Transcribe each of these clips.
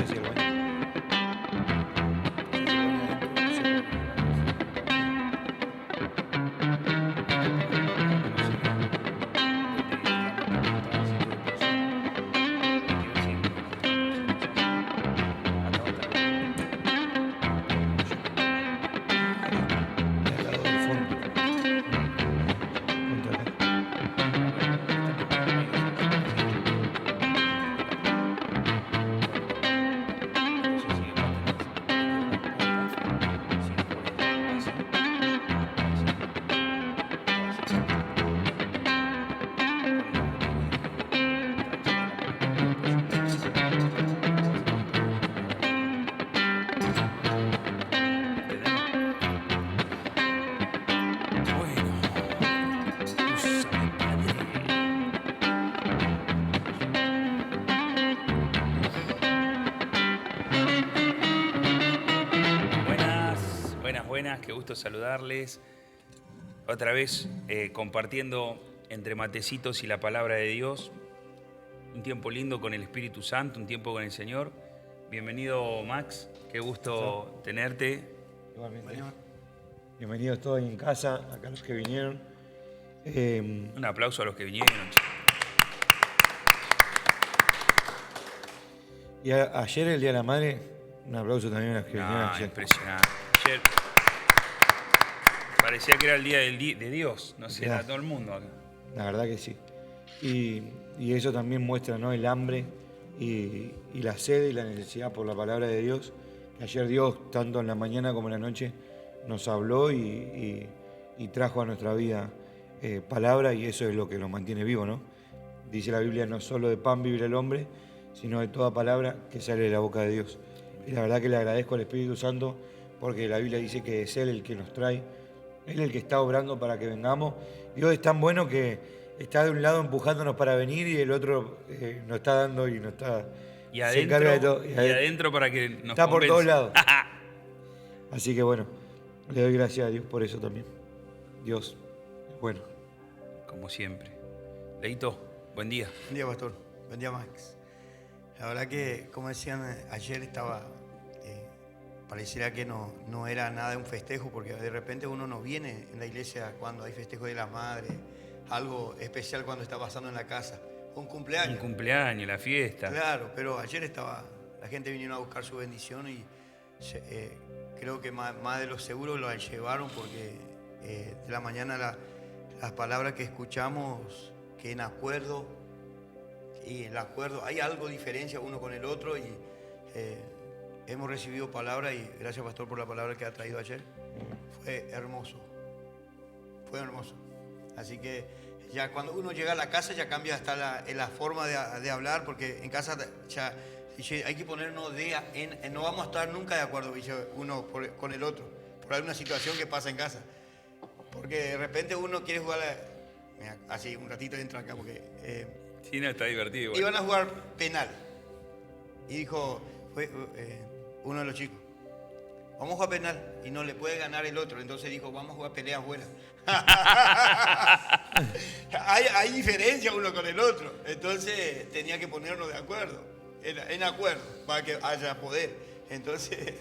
sé si el baño. Buenas, qué gusto saludarles. Otra vez compartiendo entre matecitos y la palabra de Dios. Un tiempo lindo con el Espíritu Santo, un tiempo con el Señor. Bienvenido, Max, qué gusto tenerte. Igualmente. Bienvenidos todos en casa, acá los que vinieron. Un aplauso a los que vinieron. Y ayer, el Día de la Madre, un aplauso también a los que vinieron ayer. Impresionante. Ayer parecía que era el día de Dios, no sé, era todo el mundo acá. La verdad que sí. Y eso también muestra, ¿no?, el hambre y la sed y la necesidad por la palabra de Dios. Que ayer Dios, tanto en la mañana como en la noche, nos habló y trajo a nuestra vida palabra, y eso es lo que lo mantiene vivo, ¿no? Dice la Biblia, no solo de pan vive el hombre, sino de toda palabra que sale de la boca de Dios. Y la verdad que le agradezco al Espíritu Santo, porque la Biblia dice que es Él el que nos trae, Él el que está obrando para que vengamos. Dios es tan bueno que está de un lado empujándonos para venir y el otro nos está dando y nos está... Y adentro, se encarga de todo. Y adentro para que nos está convence. por todos lados. Así que bueno, le doy gracias a Dios por eso también. Dios es bueno. Como siempre. Leito, buen día. Buen día, pastor. Buen día, Max. La verdad que, como decían, ayer estaba... pareciera que no era nada de un festejo, porque de repente uno no viene en la iglesia cuando hay festejo de la madre, algo especial cuando está pasando en la casa, un cumpleaños. Un cumpleaños, la fiesta. Claro, pero ayer la gente vino a buscar su bendición y creo que más de los seguros lo llevaron, porque de la mañana las palabras que escuchamos, que en acuerdo, y el acuerdo, hay algo de diferencia uno con el otro, y hemos recibido palabra, y gracias, pastor, por la palabra que ha traído ayer. Fue hermoso. Fue hermoso. Así que ya cuando uno llega a la casa ya cambia hasta la forma de hablar, porque en casa ya hay que ponernos no vamos a estar nunca de acuerdo, dice uno con el otro, por alguna situación que pasa en casa. Porque de repente uno quiere jugar mira, así un ratito entra acá, porque Sí, no, está divertido igual. iban a jugar penal. Y dijo uno de los chicos, vamos a jugar penal, y no le puede ganar el otro, entonces dijo, vamos a jugar pelea afuera. hay diferencia uno con el otro, entonces tenía que ponernos de acuerdo, en acuerdo, para que haya poder. Entonces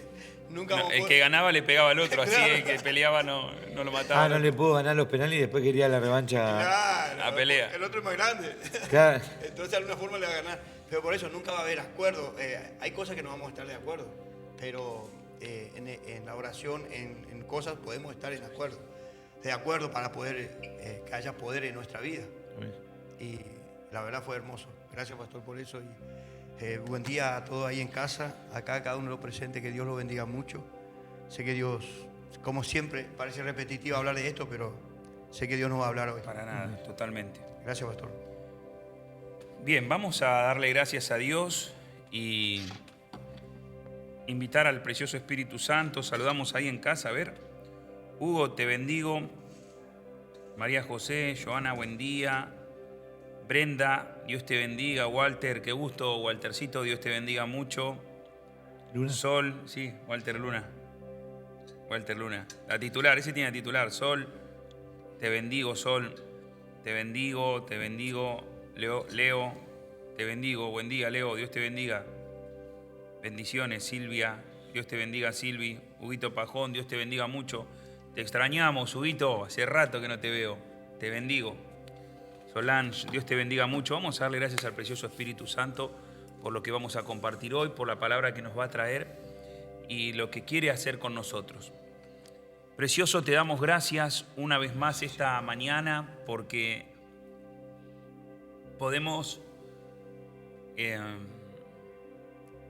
nunca el que ganaba le pegaba al otro, así Claro. el que peleaba no lo mataba. No le pudo ganar los penales y después quería la revancha. Claro, a pelea. El otro es más grande. Claro. Entonces de alguna forma le va a ganar. Pero por eso nunca va a haber acuerdo. Hay cosas que no vamos a estar de acuerdo, pero en la oración, en cosas podemos estar de acuerdo para poder que haya poder en nuestra vida. Y la verdad fue hermoso. Gracias, pastor, por eso. Y buen día a todos ahí en casa, acá cada uno de los presentes, que Dios los bendiga mucho. Sé que Dios, como siempre, parece repetitivo hablar de esto, pero sé que Dios nos va a hablar hoy. Para nada, totalmente. Gracias, pastor. Bien, vamos a darle gracias a Dios y invitar al precioso Espíritu Santo. Saludamos ahí en casa, a ver. Hugo, te bendigo. María José, Joana, buen día. Brenda, Dios te bendiga. Walter, qué gusto, Waltercito, Dios te bendiga mucho. Luna. Sol, sí, Walter Luna. Walter Luna. La titular, ese tiene la titular. Sol, te bendigo, Sol. Te bendigo, te bendigo. Leo, te bendigo. Buen día, Leo, Dios te bendiga. Bendiciones, Silvia. Dios te bendiga, Silvi. Huguito Pajón, Dios te bendiga mucho. Te extrañamos, Huguito. Hace rato que no te veo. Te bendigo. Solange, Dios te bendiga mucho. Vamos a darle gracias al precioso Espíritu Santo por lo que vamos a compartir hoy, por la palabra que nos va a traer y lo que quiere hacer con nosotros. Precioso, te damos gracias una vez más esta mañana porque podemos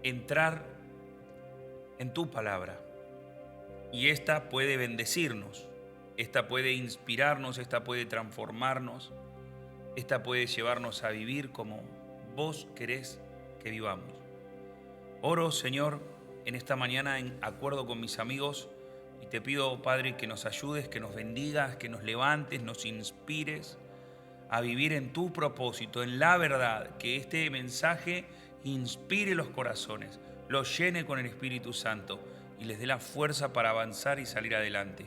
entrar en tu palabra y esta puede bendecirnos, esta puede inspirarnos, esta puede transformarnos, esta puede llevarnos a vivir como vos querés que vivamos. Oro, Señor, en esta mañana en acuerdo con mis amigos y te pido, Padre, que nos ayudes, que nos bendigas, que nos levantes, nos inspires a vivir en tu propósito, en la verdad, que este mensaje inspire los corazones, los llene con el Espíritu Santo y les dé la fuerza para avanzar y salir adelante.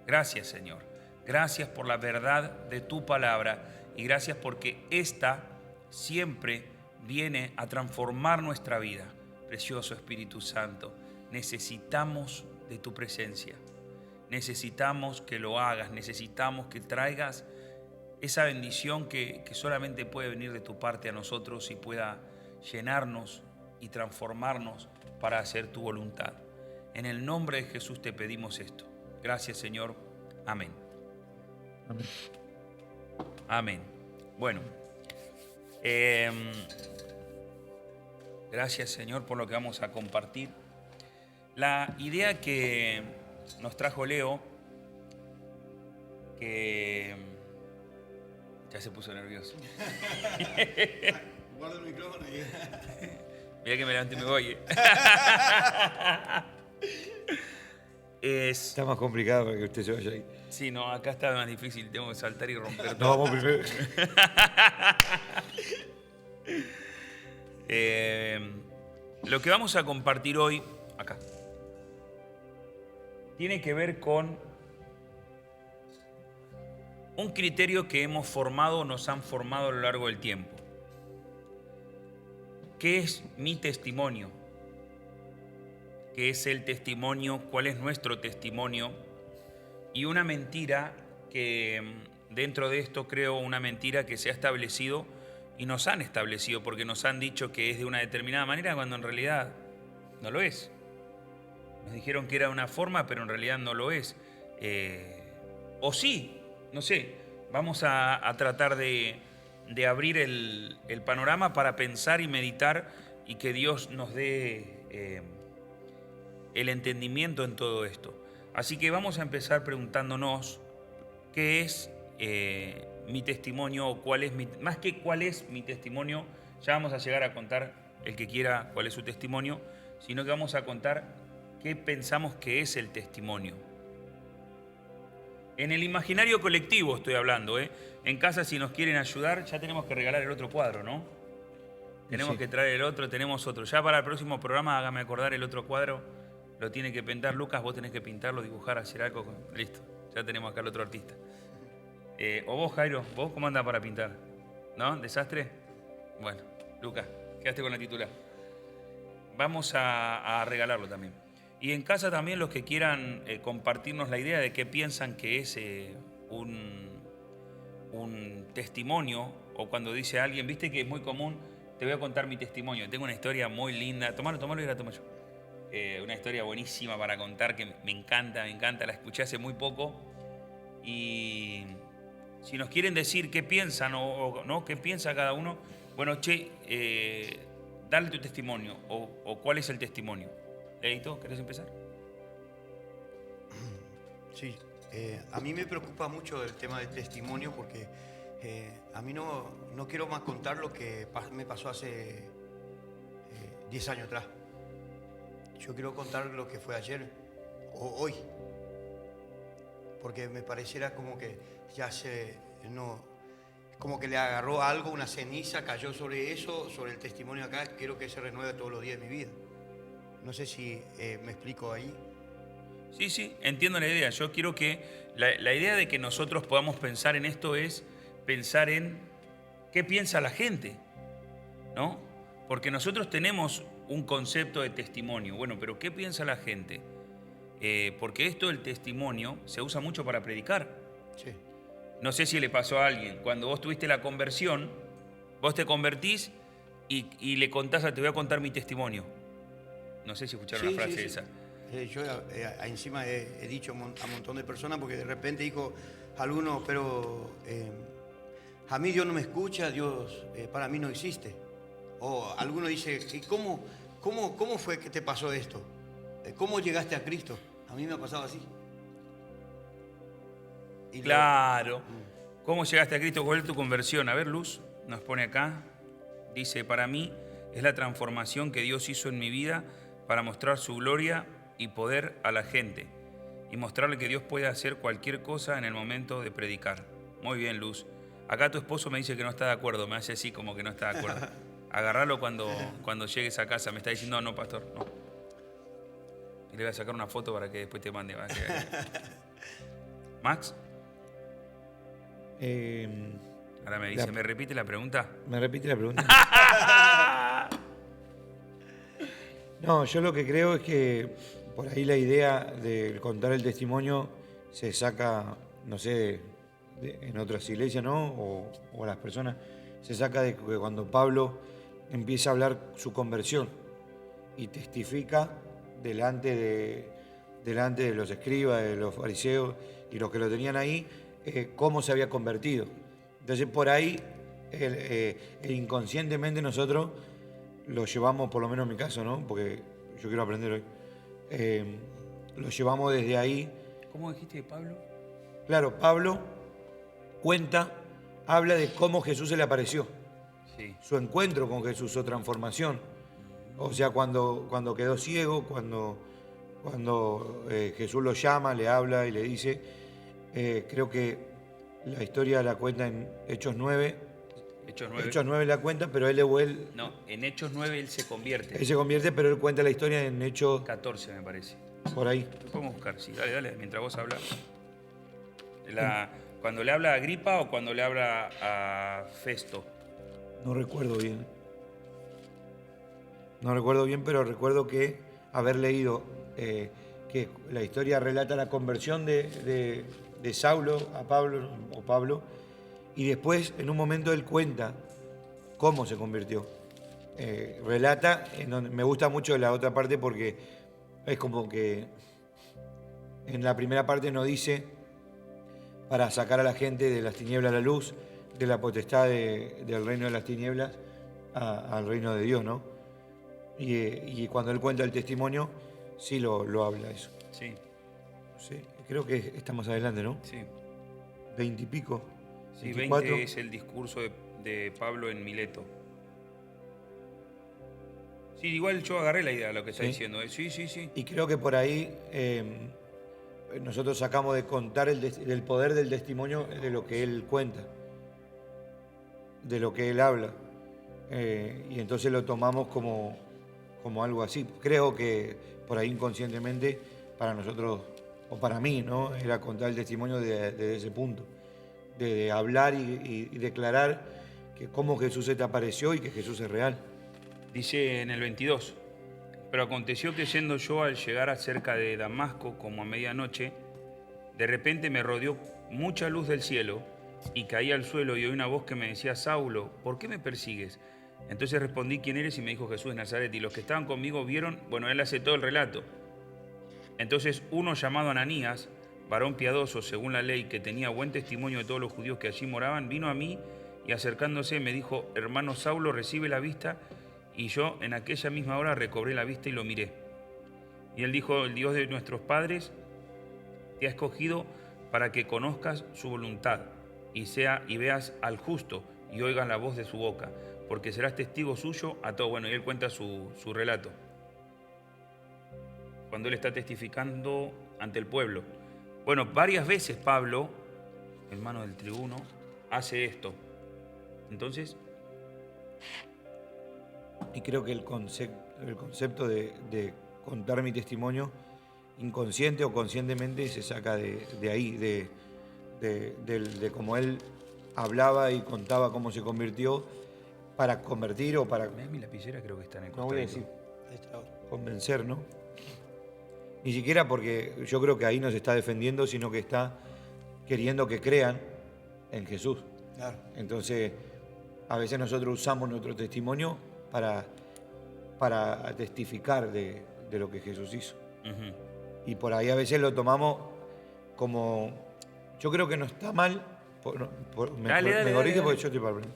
Gracias, Señor. Gracias por la verdad de tu palabra y gracias porque esta siempre viene a transformar nuestra vida. Precioso Espíritu Santo, necesitamos de tu presencia. Necesitamos que lo hagas, necesitamos que traigas esa bendición que solamente puede venir de tu parte a nosotros y pueda llenarnos y transformarnos para hacer tu voluntad. En el nombre de Jesús te pedimos esto. Gracias, Señor. Amén. Amén. Amén. Bueno, gracias, Señor, por lo que vamos a compartir. La idea que nos trajo Leo, que ya se puso nervioso. Guarda el micrófono ahí. Mira que me levanto y me voy. Está más complicado para que usted se vaya ahí. Sí, no, acá está más difícil. Tengo que saltar y romper No, todo. vamos primero. Lo que vamos a compartir hoy, acá, tiene que ver con un criterio que hemos formado, nos han formado a lo largo del tiempo. ¿Qué es mi testimonio? ¿Qué es el testimonio? ¿Cuál es nuestro testimonio? Y una mentira que dentro de esto creo una mentira que se ha establecido y nos han establecido porque nos han dicho que es de una determinada manera cuando en realidad no lo es. Nos dijeron que era de una forma, pero en realidad no lo es. O sí, no sé. Vamos a tratar de abrir el panorama para pensar y meditar y que Dios nos dé el entendimiento en todo esto. Así que vamos a empezar preguntándonos qué es mi testimonio o más que cuál es mi testimonio, ya vamos a llegar a contar el que quiera cuál es su testimonio, sino que vamos a contar qué pensamos que es el testimonio. En el imaginario colectivo estoy hablando, ¿eh? En casa, si nos quieren ayudar, ya tenemos que regalar el otro cuadro, ¿no? Tenemos que traer el otro, tenemos otro. Ya para el próximo programa, hágame acordar el otro cuadro. Lo tiene que pintar Lucas, vos tenés que pintarlo, dibujar, hacer algo. Listo, ya tenemos acá al otro artista. O vos, Jairo, ¿vos cómo andás para pintar? ¿No? ¿Desastre? Bueno, Lucas, quedaste con la titular. Vamos a regalarlo también. Y en casa también los que quieran compartirnos la idea de qué piensan que es un testimonio, o cuando dice alguien, viste que es muy común, te voy a contar mi testimonio, tengo una historia muy linda, tomalo y la tomo yo. Una historia buenísima para contar que me encanta, la escuché hace muy poco y si nos quieren decir qué piensan o no, qué piensa cada uno, bueno, dale tu testimonio o cuál es el testimonio. Leito, ¿querés empezar? Sí, a mí me preocupa mucho el tema del testimonio porque a mí no quiero más contar lo que me pasó hace 10 años atrás. Yo quiero contar lo que fue ayer o hoy, porque me pareciera como que ya como que le agarró algo, una ceniza, cayó sobre eso, sobre el testimonio acá. Quiero que se renueve todos los días de mi vida. No sé si me explico ahí. Sí, entiendo la idea. Yo quiero que la idea de que nosotros podamos pensar en esto es pensar en qué piensa la gente, ¿no? Porque nosotros tenemos un concepto de testimonio. Bueno, pero ¿qué piensa la gente? Porque esto del testimonio se usa mucho para predicar. Sí. No sé si le pasó a alguien. Cuando vos tuviste la conversión, vos te convertís y le contás, te voy a contar mi testimonio. No sé si escucharon la frase esa. Yo encima he dicho a un montón de personas porque de repente dijo algunos, pero a mí Dios no me escucha, Dios para mí no existe. O alguno dice, ¿y cómo fue que te pasó esto? ¿Cómo llegaste a Cristo? A mí me ha pasado así. Y claro. ¿Cómo llegaste a Cristo? ¿Cuál es tu conversión? A ver, Luz, nos pone acá. Dice, para mí es la transformación que Dios hizo en mi vida para mostrar su gloria y poder a la gente y mostrarle que Dios puede hacer cualquier cosa en el momento de predicar. Muy bien, Luz. Acá tu esposo me dice que no está de acuerdo, me hace así como que no está de acuerdo. Agarralo cuando llegues a casa. Me está diciendo, no, pastor, no. Y le voy a sacar una foto para que después te mande. Max. Ahora me dice, ¿me repite la pregunta? ¿Me repite la pregunta? No, yo lo que creo es que por ahí la idea de contar el testimonio se saca, no sé, en otras iglesias, ¿no? O a las personas, se saca de que cuando Pablo empieza a hablar su conversión y testifica delante de los escribas, de los fariseos y los que lo tenían ahí, cómo se había convertido. Entonces por ahí inconscientemente nosotros lo llevamos, por lo menos en mi caso, ¿no? Porque yo quiero aprender hoy. Lo llevamos desde ahí. ¿Cómo dijiste de Pablo? Claro, Pablo habla de cómo Jesús se le apareció. Sí. Su encuentro con Jesús, su transformación. O sea, cuando quedó ciego, cuando Jesús lo llama, le habla y le dice, creo que la historia la cuenta en Hechos 9. Hechos 9 la cuenta, pero él... No, en Hechos 9 él se convierte. Él se convierte, pero él cuenta la historia en Hechos... 14, me parece. Por ahí. Lo podemos buscar, sí. Dale, mientras vos hablas. ¿Cuando le habla a Agripa o cuando le habla a Festo? No recuerdo bien. No recuerdo bien, pero recuerdo que haber leído que la historia relata la conversión de Saulo a Pablo, y después en un momento él cuenta cómo se convirtió. Relata, me gusta mucho la otra parte porque es como que en la primera parte nos dice para sacar a la gente de las tinieblas a la luz, de la potestad del reino de las tinieblas al reino de Dios, ¿no? Y cuando él cuenta el testimonio, sí lo habla eso. Sí. Sí, creo que estamos adelante, ¿no? Sí. 20 y pico. Sí, 24. 20 es el discurso de Pablo en Mileto. Sí, igual yo agarré la idea de lo que está diciendo. Sí. Y creo que por ahí nosotros sacamos de contar del poder del testimonio de lo que él cuenta, de lo que él habla. Y entonces lo tomamos como algo así. Creo que por ahí inconscientemente para nosotros, o para mí, ¿no? Era contar el testimonio desde ese punto, de hablar y declarar que cómo Jesús se te apareció y que Jesús es real. Dice en el 22, pero aconteció que yendo yo al llegar cerca de Damasco, como a medianoche, de repente me rodeó mucha luz del cielo y caí al suelo y oí una voz que me decía, Saulo, ¿por qué me persigues? Entonces respondí, ¿quién eres? Y me dijo, Jesús de Nazaret. Y los que estaban conmigo vieron, bueno, él hace todo el relato. Entonces uno llamado Ananías, varón piadoso según la ley, que tenía buen testimonio de todos los judíos que allí moraban, vino a mí y acercándose me dijo, hermano Saulo, recibe la vista. Y yo en aquella misma hora recobré la vista y lo miré. Y él dijo, el Dios de nuestros padres te ha escogido para que conozcas su voluntad y veas al justo y oigas la voz de su boca, porque serás testigo suyo a todo. Bueno, y él cuenta su relato. Cuando él está testificando ante el pueblo. Bueno, varias veces Pablo, hermano del tribuno, hace esto. Entonces... Y creo que el concepto de contar mi testimonio, inconsciente o conscientemente, se saca de ahí, de cómo él hablaba y contaba cómo se convirtió para convertir o para... Mi lapicera creo que está en el No voy a decir. convencer, ¿no? Ni siquiera porque yo creo que ahí no se está defendiendo, sino que está queriendo que crean en Jesús. Claro. Entonces, a veces nosotros usamos nuestro testimonio para testificar de lo que Jesús hizo. Ujú. Y por ahí a veces lo tomamos como... Yo creo que no está mal. Me Dale, corrige dale. porque yo estoy para aprender.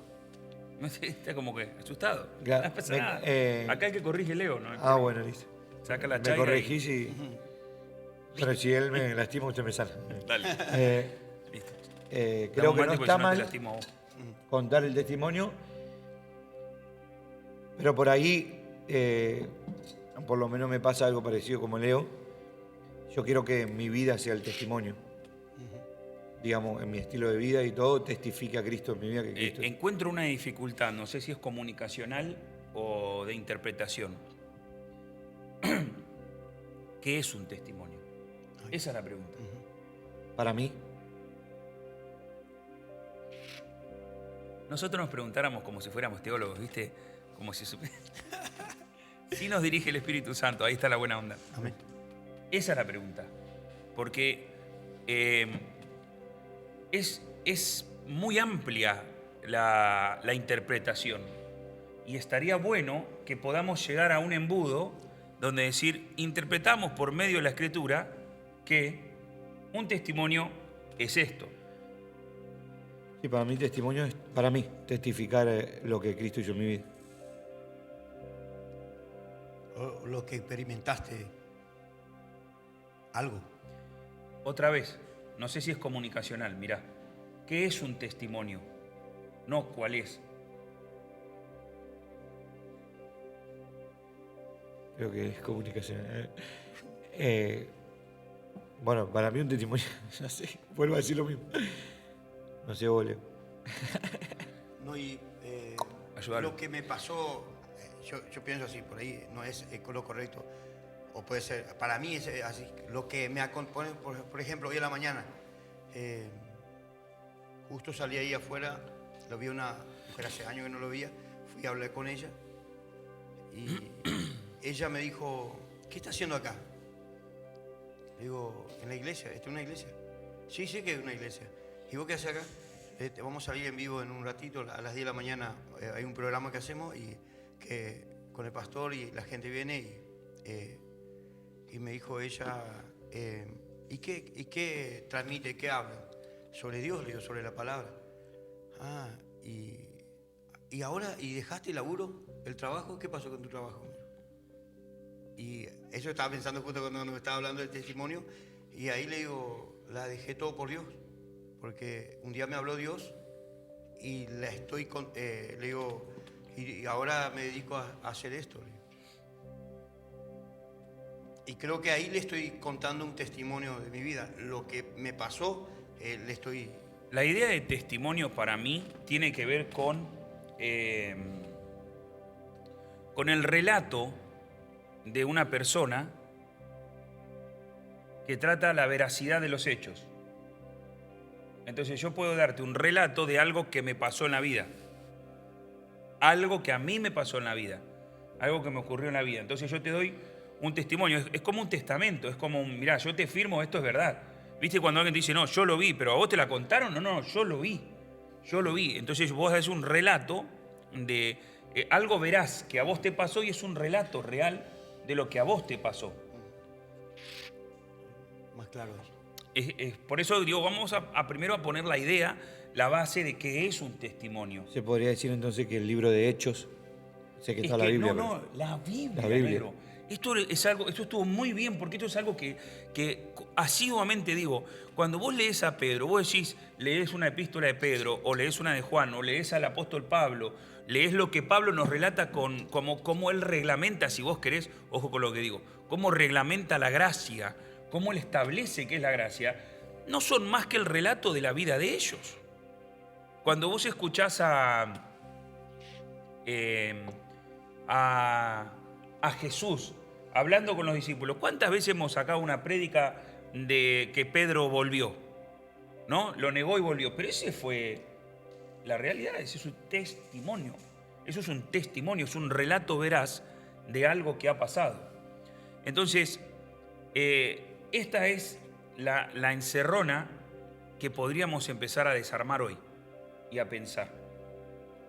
No sé, está como que asustado. Claro, No pasa me- nada. Acá el que corrige Leo, ¿no? Ah, bueno, listo. Saca la Me chaira corregís y... Pero si él me lastima, usted me sana. Dale. Listo. Listo. Creo Dame que un no mate porque está si no te mal lastimo a vos. contar el testimonio, pero por ahí, por lo menos me pasa algo parecido como Leo. Yo quiero que mi vida sea el testimonio. Digamos, en mi estilo de vida y todo, testifique a Cristo en mi vida. Que Cristo Encuentro una dificultad, no sé si es comunicacional o de interpretación. ¿Qué es un testimonio? Esa es la pregunta. para mí, Nosotros nos preguntáramos como si fuéramos teólogos, ¿viste? Como si sí nos dirige el Espíritu Santo, ahí está la buena onda. Amén. Esa es la pregunta. Porque es muy amplia la interpretación. Y estaría bueno que podamos llegar a un embudo donde decir, interpretamos por medio de la Escritura que un testimonio es esto. sí, para mí testimonio es, para mí, testificar lo que Cristo hizo en mi vida. O lo que experimentaste. Algo. Otra vez, no sé si es comunicacional, mirá. ¿Qué es un testimonio? No, ¿cuál es? Creo que es comunicación. Bueno, para mí un testimonio, no sé, vuelvo a decir lo mismo. No sé, Leo. No, y Ayúdalo. lo que me pasó, yo pienso así, por ahí no es lo correcto, o puede ser, para mí es así, lo que me acompaña, por ejemplo, hoy en la mañana, justo salí ahí afuera, lo vi una mujer hace años que no lo veía, fui a hablar con ella, y ella me dijo, ¿qué está haciendo acá? Le digo, en la iglesia, ¿esta es una iglesia? Sí, sí que es una iglesia. ¿Y vos qué haces acá? Vamos a salir en vivo en un ratito, a las 10 de la mañana hay un programa que hacemos y que con el pastor y la gente viene y me dijo ella, ¿y qué transmite, qué hablan? Sobre Dios, le digo, sobre la palabra. Ah, y ahora, ¿y dejaste el laburo, el trabajo? ¿Qué pasó con tu trabajo? Y eso estaba pensando justo cuando me estaba hablando del testimonio y ahí le digo, la dejé todo por Dios. Porque un día me habló Dios y le digo, y ahora me dedico a hacer esto. Y creo que ahí le estoy contando un testimonio de mi vida. Lo que me pasó, le estoy... La idea de testimonio para mí tiene que ver con el relato de una persona que trata la veracidad de los hechos. Entonces yo puedo darte un relato de algo que me pasó en la vida. Algo que a mí me pasó en la vida. Algo que me ocurrió en la vida. Entonces yo te doy un testimonio. Es como un testamento. Es como un, mirá, yo te firmo, esto es verdad. ¿Viste cuando alguien te dice, no, yo lo vi, pero a vos te la contaron? No, yo lo vi. Yo lo vi. Entonces vos haces un relato de algo veraz que a vos te pasó y es un relato real de lo que a vos te pasó. Más claro eso. Por eso digo, vamos a primero a poner la idea, la base de qué es un testimonio. Se podría decir entonces que el libro de Hechos, sé que está la Biblia. No, la Biblia, La Biblia. negro. Esto estuvo muy bien, porque esto es algo que asiduamente digo, cuando vos lees a Pedro, vos decís, lees una epístola de Pedro, o lees una de Juan, o lees al apóstol Pablo, lees lo que Pablo nos relata como él reglamenta, si vos querés, ojo con lo que digo, cómo reglamenta la gracia, cómo él establece qué es la gracia, no son más que el relato de la vida de ellos. Cuando vos escuchás a Jesús hablando con los discípulos, ¿cuántas veces hemos sacado una prédica de que Pedro volvió? ¿No? Lo negó y volvió. Pero ese fue la realidad, ese es un testimonio. Eso es un testimonio, es un relato veraz de algo que ha pasado. Entonces, esta es la encerrona que podríamos empezar a desarmar hoy y a pensar.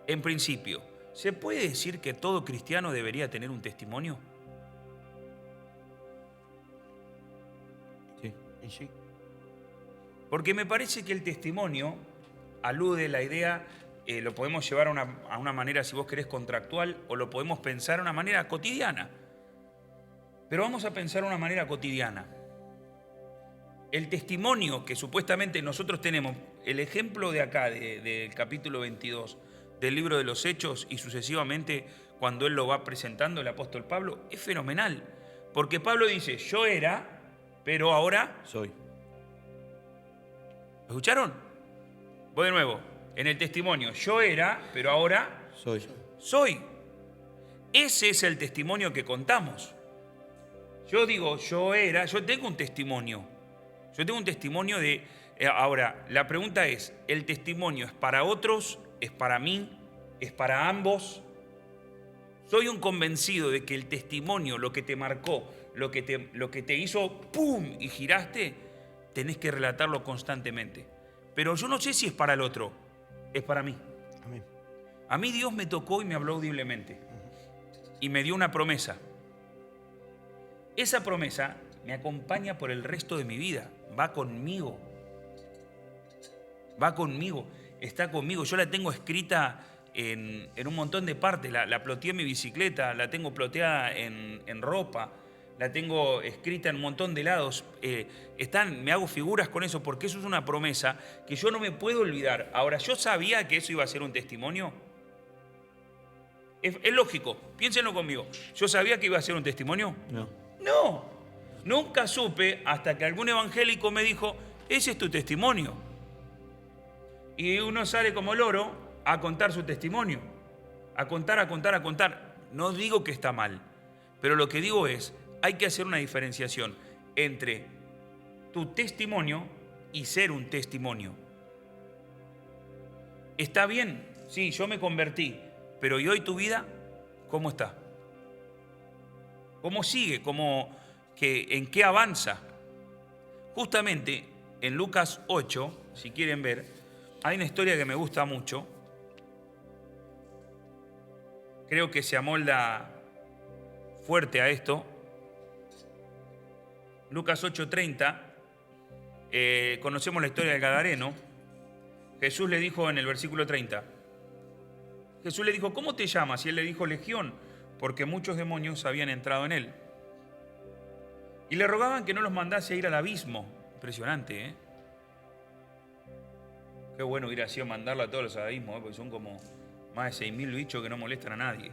En principio, ¿se puede decir que todo cristiano debería tener un testimonio? Sí. Y sí. Porque me parece que el testimonio alude la idea, lo podemos llevar a una manera, si vos querés, contractual, o lo podemos pensar de una manera cotidiana. Pero vamos a pensar de una manera cotidiana. El testimonio que supuestamente nosotros tenemos, el ejemplo de acá, del capítulo 22 del libro de los Hechos y sucesivamente cuando él lo va presentando el apóstol Pablo, es fenomenal. Porque Pablo dice, yo era, pero ahora Soy. ¿Escucharon? Voy de nuevo. En el testimonio, yo era, pero ahora soy. Ese es el testimonio que contamos. Yo digo, yo era, yo tengo un testimonio. Yo tengo un testimonio de... Ahora, la pregunta es, ¿el testimonio es para otros? ¿Es para mí? ¿Es para ambos? Soy un convencido de que el testimonio, lo que te marcó, lo que te hizo ¡pum! Y giraste, tenés que relatarlo constantemente. Pero yo no sé si es para el otro, es para mí. Amén. A mí Dios me tocó y me habló audiblemente. Y me dio una promesa. Esa promesa me acompaña por el resto de mi vida. Va conmigo. Va conmigo. Está conmigo. Yo la tengo escrita en un montón de partes. La ploteé en mi bicicleta, la tengo ploteada en ropa. La tengo escrita en un montón de lados. Me hago figuras con eso porque eso es una promesa que yo no me puedo olvidar. Ahora, ¿yo sabía que eso iba a ser un testimonio? Es lógico, piénsenlo conmigo. ¿Yo sabía que iba a ser un testimonio? No, nunca supe hasta que algún evangélico me dijo, ese es tu testimonio. Y uno sale como loro a contar su testimonio. A contar. No digo que está mal, pero lo que digo es, hay que hacer una diferenciación entre tu testimonio y ser un testimonio. Está bien, sí, yo me convertí, pero ¿y hoy tu vida cómo está? ¿Cómo sigue? ¿En qué avanza? Justamente en Lucas 8, si quieren ver, hay una historia que me gusta mucho. Creo que se amolda fuerte a esto. Lucas 8:30, conocemos la historia del Gadareno. Jesús le dijo en el versículo 30, Jesús le dijo, ¿cómo te llamas? Y él le dijo, Legión, porque muchos demonios habían entrado en él. Y le rogaban que no los mandase a ir al abismo. Impresionante, ¿eh? Qué bueno hubiera sido mandarlo a todos los abismos, porque son como más de 6.000 bichos que no molestan a nadie.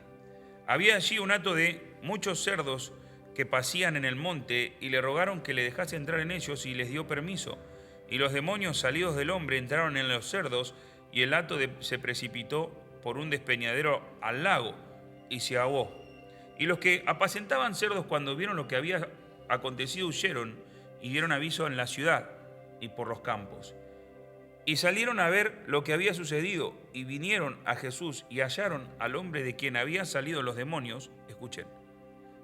Había allí un hato de muchos cerdos que pasían en el monte y le rogaron que le dejase entrar en ellos y les dio permiso. Y los demonios salidos del hombre entraron en los cerdos y el hato se precipitó por un despeñadero al lago y se ahogó. Y los que apacentaban cerdos cuando vieron lo que había acontecido huyeron y dieron aviso en la ciudad y por los campos. Y salieron a ver lo que había sucedido y vinieron a Jesús y hallaron al hombre de quien habían salido los demonios, escuchen,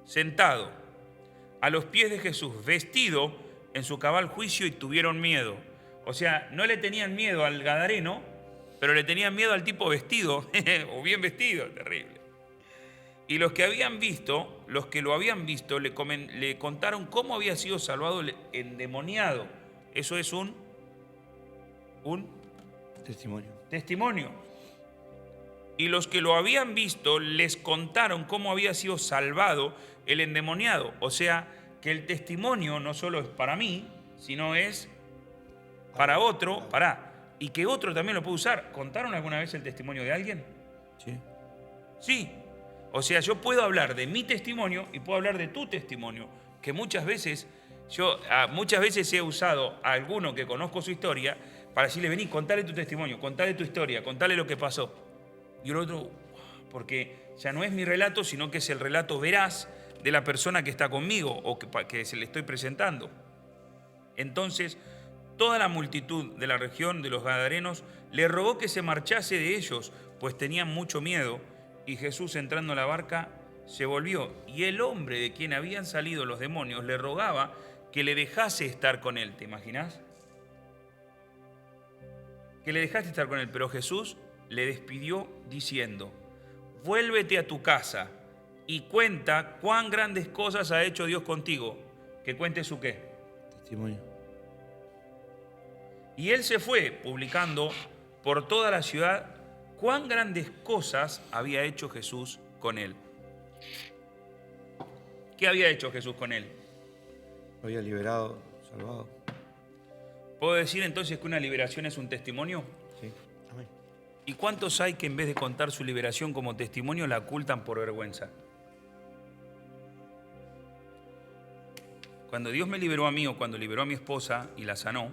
sentado a los pies de Jesús, vestido en su cabal juicio y tuvieron miedo. O sea, no le tenían miedo al Gadareno, pero le tenían miedo al tipo vestido, o bien vestido, terrible. Y los que lo habían visto, le contaron cómo había sido salvado el endemoniado. Eso es un testimonio. Y los que lo habían visto les contaron cómo había sido salvado el endemoniado. O sea, que el testimonio no solo es para mí, sino es para otro, y que otro también lo puede usar. ¿Contaron alguna vez el testimonio de alguien? Sí. O sea, yo puedo hablar de mi testimonio y puedo hablar de tu testimonio, que muchas veces he usado a alguno que conozco su historia para decirle, vení, contale tu testimonio, contale tu historia, contale lo que pasó. Y el otro, porque ya no es mi relato, sino que es el relato veraz de la persona que está conmigo o que se le estoy presentando. Entonces, toda la multitud de la región de los Gadarenos le rogó que se marchase de ellos, pues tenían mucho miedo. Y Jesús, entrando en la barca, se volvió, y el hombre de quien habían salido los demonios le rogaba que le dejase estar con él. ¿Te imaginas? Que le dejaste estar con él, pero Jesús le despidió diciendo: vuélvete a tu casa y cuenta cuán grandes cosas ha hecho Dios contigo. Que cuente su qué. Testimonio. Y él se fue publicando por toda la ciudad cuán grandes cosas había hecho Jesús con él. ¿Qué había hecho Jesús con él? Lo había liberado, salvado. ¿Puedo decir entonces que una liberación es un testimonio? Sí. Amén. ¿Y cuántos hay que en vez de contar su liberación como testimonio la ocultan por vergüenza? Cuando Dios me liberó a mí o cuando liberó a mi esposa y la sanó,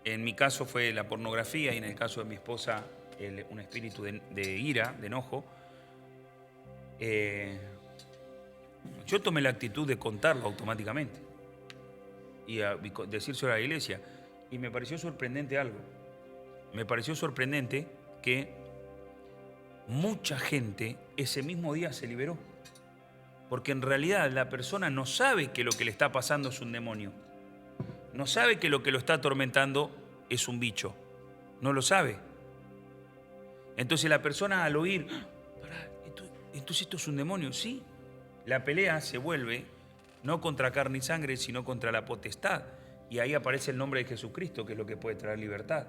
en mi caso fue la pornografía y en el caso de mi esposa un espíritu de ira, de enojo, yo tomé la actitud de contarlo automáticamente y decírselo a la iglesia. Y me pareció sorprendente algo. Me pareció sorprendente que mucha gente ese mismo día se liberó. Porque en realidad la persona no sabe que lo que le está pasando es un demonio. No sabe que lo que lo está atormentando es un bicho. No lo sabe. Entonces la persona al oír, pará, entonces esto es un demonio, sí. La pelea se vuelve no contra carne y sangre, sino contra la potestad. Y ahí aparece el nombre de Jesucristo, que es lo que puede traer libertad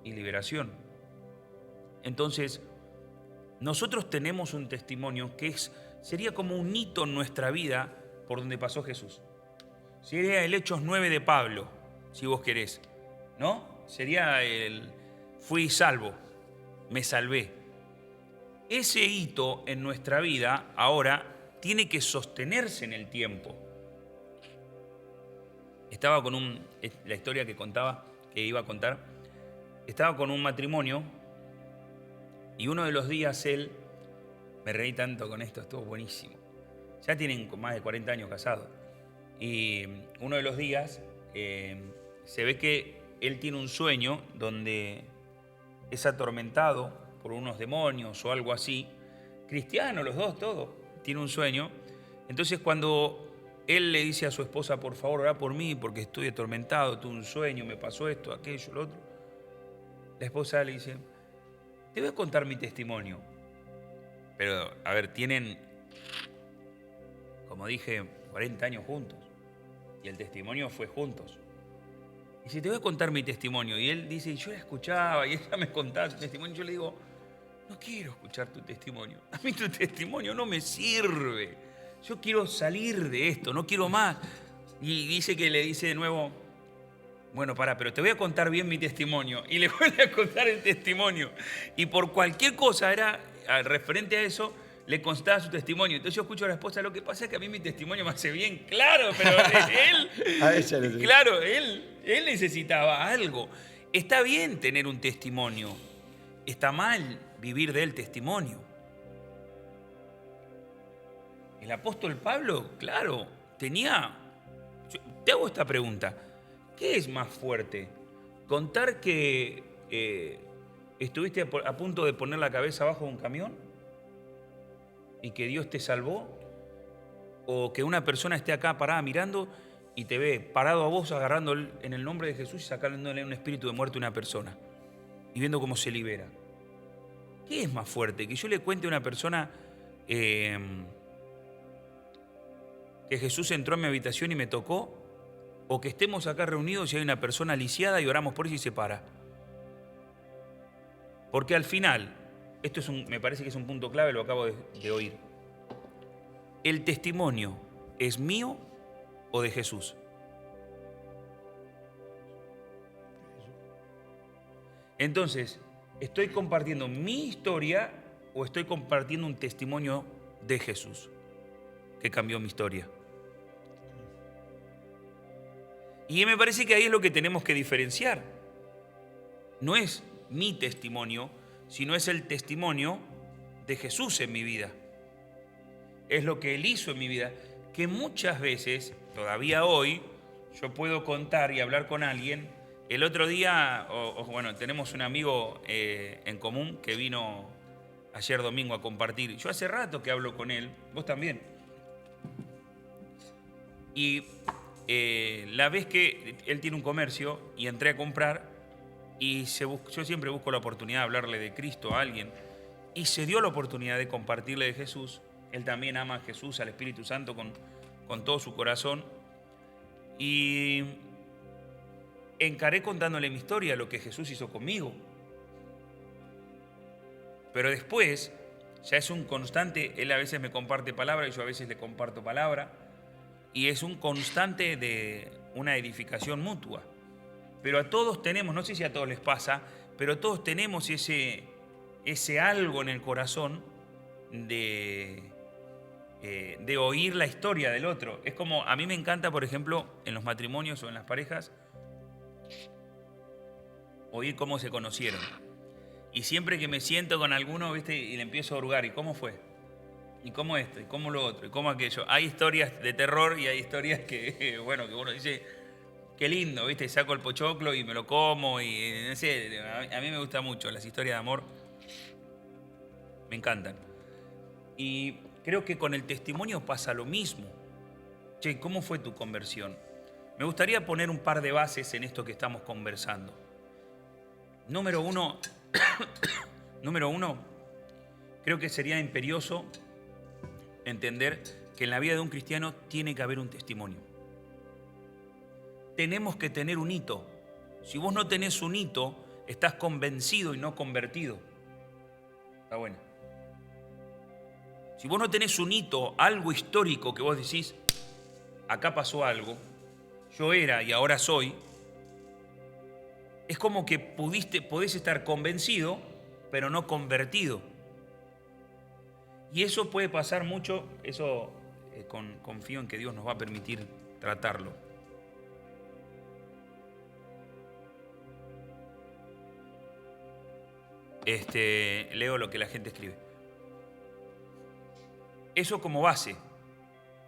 y liberación. Entonces, nosotros tenemos un testimonio que sería como un hito en nuestra vida por donde pasó Jesús. Sería el Hechos 9 de Pablo, si vos querés, ¿no? Sería fui salvo, me salvé. Ese hito en nuestra vida ahora tiene que sostenerse en el tiempo. Estaba con la historia que iba a contar, estaba con un matrimonio y uno de los días me reí tanto con esto, estuvo buenísimo. Ya tienen más de 40 años casados. Y uno de los días se ve que él tiene un sueño donde es atormentado por unos demonios o algo así. Cristianos los dos, todo. Tiene un sueño. Entonces cuando él le dice a su esposa, por favor, orá por mí porque estoy atormentado, tuve un sueño, me pasó esto, aquello, lo otro. La esposa le dice, te voy a contar mi testimonio. Pero, a ver, tienen, como dije, 40 años juntos. Y el testimonio fue juntos. Y dice, te voy a contar mi testimonio. Y él dice, yo la escuchaba y ella me contaba su testimonio. Yo le digo, no quiero escuchar tu testimonio. A mí tu testimonio no me sirve. Yo quiero salir de esto, no quiero más. Y dice que le dice de nuevo, bueno, pero te voy a contar bien mi testimonio. Y le vuelve a contar el testimonio. Y por cualquier cosa referente a eso, le constaba su testimonio. Entonces yo escucho a la esposa, lo que pasa es que a mí mi testimonio me hace bien. Claro, pero él necesitaba algo. Está bien tener un testimonio. Está mal vivir del testimonio. El apóstol Pablo, claro, te hago esta pregunta. ¿Qué es más fuerte? ¿Contar que estuviste a punto de poner la cabeza abajo de un camión y que Dios te salvó? ¿O que una persona esté acá parada mirando y te ve parado a vos agarrando en el nombre de Jesús y sacándole un espíritu de muerte a una persona y viendo cómo se libera? ¿Qué es más fuerte? ¿Que yo le cuente a una persona que Jesús entró en mi habitación y me tocó? ¿O que estemos acá reunidos y hay una persona lisiada y oramos por ella y se para? Porque al final, me parece que es un punto clave, lo acabo de oír. ¿El testimonio es mío o de Jesús? Entonces, ¿estoy compartiendo mi historia o estoy compartiendo un testimonio de Jesús que cambió mi historia? Y me parece que ahí es lo que tenemos que diferenciar. No es mi testimonio, sino es el testimonio de Jesús en mi vida. Es lo que Él hizo en mi vida, que muchas veces, todavía hoy, yo puedo contar y hablar con alguien. El otro día, tenemos un amigo en común que vino ayer domingo a compartir. Yo hace rato que hablo con él, vos también. Y la vez que él tiene un comercio y entré a comprar, y yo siempre busco la oportunidad de hablarle de Cristo a alguien, y se dio la oportunidad de compartirle de Jesús. Él también ama a Jesús, al Espíritu Santo con todo su corazón. Y encaré contándole mi historia, lo que Jesús hizo conmigo. Pero después, ya es un constante, él a veces me comparte palabra y yo a veces le comparto palabra, y es un constante de una edificación mutua. Pero a todos tenemos, no sé si a todos les pasa, pero todos tenemos ese algo en el corazón de oír la historia del otro. Es como, a mí me encanta, por ejemplo, en los matrimonios o en las parejas, oír cómo se conocieron. Y siempre que me siento con alguno, ¿viste? Y le empiezo a hurgar, ¿y cómo fue? ¿Y cómo esto? ¿Y cómo lo otro? ¿Y cómo aquello? Hay historias de terror y hay historias que, bueno, que uno dice, qué lindo, ¿viste? Saco el pochoclo y me lo como y no sé, a mí me gusta mucho las historias de amor. Me encantan. Y creo que con el testimonio pasa lo mismo. Che, ¿cómo fue tu conversión? Me gustaría poner un par de bases en esto que estamos conversando. Número uno, creo que sería imperioso entender que en la vida de un cristiano tiene que haber un testimonio. Tenemos que tener un hito. Si vos no tenés un hito, estás convencido y no convertido. Está bueno. Si vos no tenés un hito, algo histórico que vos decís, acá pasó algo, yo era y ahora soy, es como que podés estar convencido, pero no convertido. Y eso puede pasar mucho, eso confío en que Dios nos va a permitir tratarlo. Leo lo que la gente escribe. Eso como base.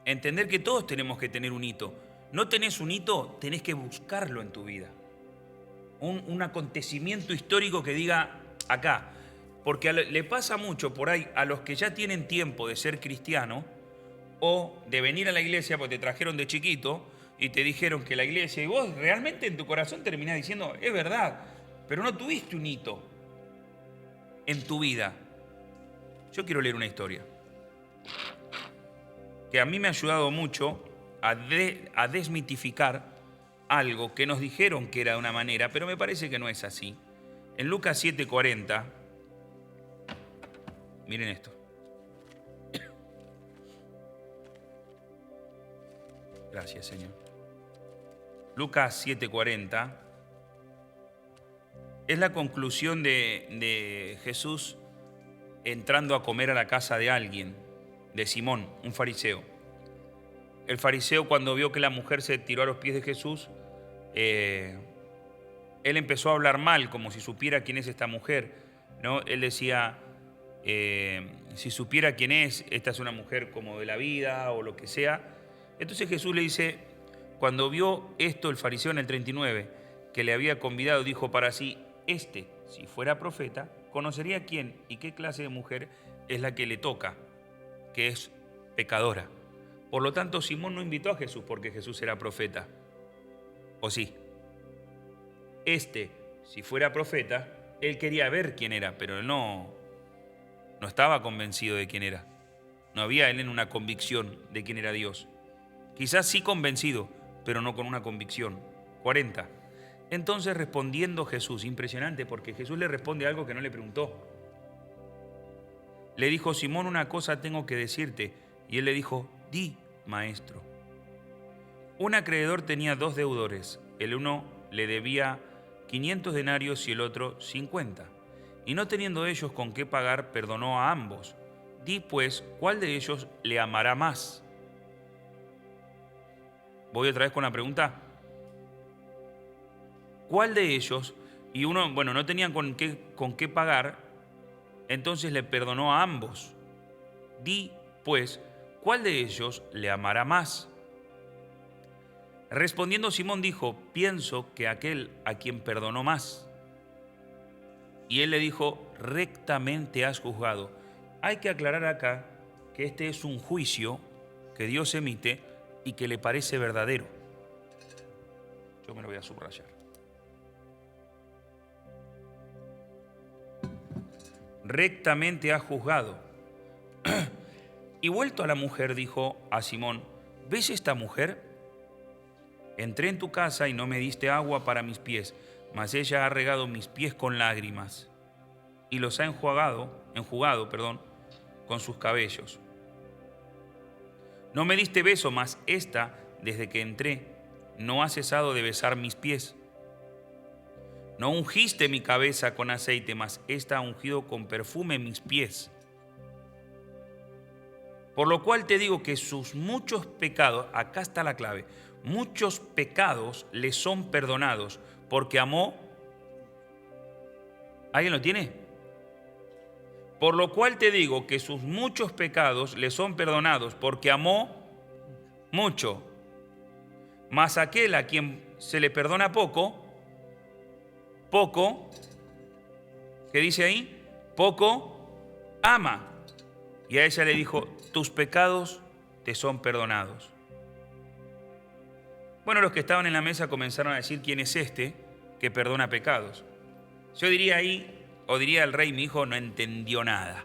Entender que todos tenemos que tener un hito. No tenés un hito, tenés que buscarlo en tu vida. Un acontecimiento histórico que diga acá. Porque le pasa mucho por ahí a los que ya tienen tiempo de ser cristiano o de venir a la iglesia porque te trajeron de chiquito y te dijeron que la iglesia, y vos realmente en tu corazón terminás diciendo, es verdad, pero no tuviste un hito en tu vida. Yo quiero leer una historia que a mí me ha ayudado mucho a desmitificar algo que nos dijeron que era de una manera, pero me parece que no es así. En Lucas 7:40, miren esto. Gracias, Señor. Lucas 7:40 es la conclusión de Jesús entrando a comer a la casa de alguien, de Simón, un fariseo. El fariseo, cuando vio que la mujer se tiró a los pies de Jesús, él empezó a hablar mal, como si supiera quién es esta mujer, ¿no? Él decía, si supiera quién es, esta es una mujer como de la vida o lo que sea. Entonces Jesús le dice, cuando vio esto el fariseo en el 39, que le había convidado, dijo para sí, si fuera profeta, conocería quién y qué clase de mujer es la que le toca, que es pecadora. Por lo tanto, Simón no invitó a Jesús porque Jesús era profeta. ¿O sí? Si fuera profeta, él quería ver quién era, pero él no estaba convencido de quién era. No había él en una convicción de quién era Dios. Quizás sí convencido, pero no con una convicción. 40. Entonces respondiendo Jesús, impresionante porque Jesús le responde algo que no le preguntó. Le dijo, Simón, una cosa tengo que decirte. Y él le dijo, di, maestro. Un acreedor tenía 2 deudores. El uno le debía 500 denarios y el otro 50. Y no teniendo ellos con qué pagar, perdonó a ambos. Di pues, ¿cuál de ellos le amará más? Voy otra vez con la pregunta. ¿Cuál de ellos? Y uno, no tenían con qué pagar, entonces le perdonó a ambos. Di pues, ¿cuál de ellos le amará más? Respondiendo Simón dijo, pienso que aquel a quien perdonó más. Y él le dijo, rectamente has juzgado. Hay que aclarar acá que este es un juicio que Dios emite y que le parece verdadero. Yo me lo voy a subrayar. Rectamente has juzgado. Y vuelto a la mujer, dijo a Simón, ¿ves esta mujer? Entré en tu casa y no me diste agua para mis pies, mas ella ha regado mis pies con lágrimas y los ha enjugado, con sus cabellos. No me diste beso, mas esta, desde que entré, no ha cesado de besar mis pies. No ungiste mi cabeza con aceite, mas esta ha ungido con perfume mis pies. Por lo cual te digo que sus muchos pecados, acá está la clave, muchos pecados le son perdonados, porque amó. ¿Alguien lo tiene? Por lo cual te digo que sus muchos pecados le son perdonados, porque amó mucho. Mas aquel a quien se le perdona poco, ¿qué dice ahí? Poco ama. Y a ella le dijo, tus pecados te son perdonados. Bueno, los que estaban en la mesa comenzaron a decir, ¿quién es este que perdona pecados? Yo diría ahí, o diría el rey, mi hijo no entendió nada.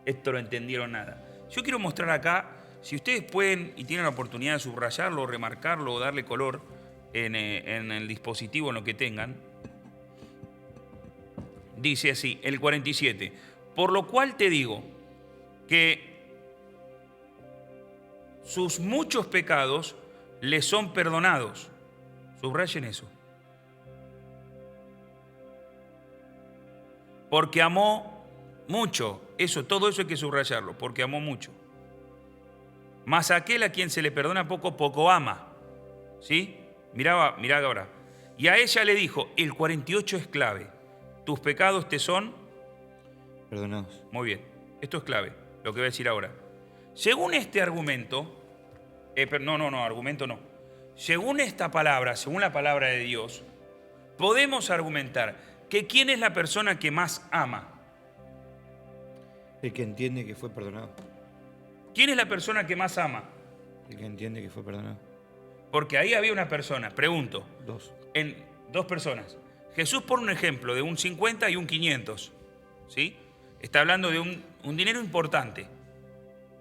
Esto no entendieron nada. Yo quiero mostrar acá, si ustedes pueden y tienen la oportunidad de subrayarlo, remarcarlo o darle color en el dispositivo, en lo que tengan. Dice así, el 47. Por lo cual te digo que sus muchos pecados le son perdonados. Subrayen eso. Porque amó mucho. Todo eso hay que subrayarlo, porque amó mucho. Mas aquel a quien se le perdona poco, poco ama. ¿Sí? Mirá ahora. Y a ella le dijo, el 48 es clave. Tus pecados te son perdonados. Muy bien. Esto es clave, lo que voy a decir ahora. Según este argumento, argumento no. Según esta palabra, según la palabra de Dios, podemos argumentar que ¿quién es la persona que más ama? El que entiende que fue perdonado. ¿Quién es la persona que más ama? El que entiende que fue perdonado. Porque ahí había una persona, pregunto. Dos personas. Jesús pone un ejemplo de un 50 y un 500. ¿Sí? Está hablando de un dinero importante.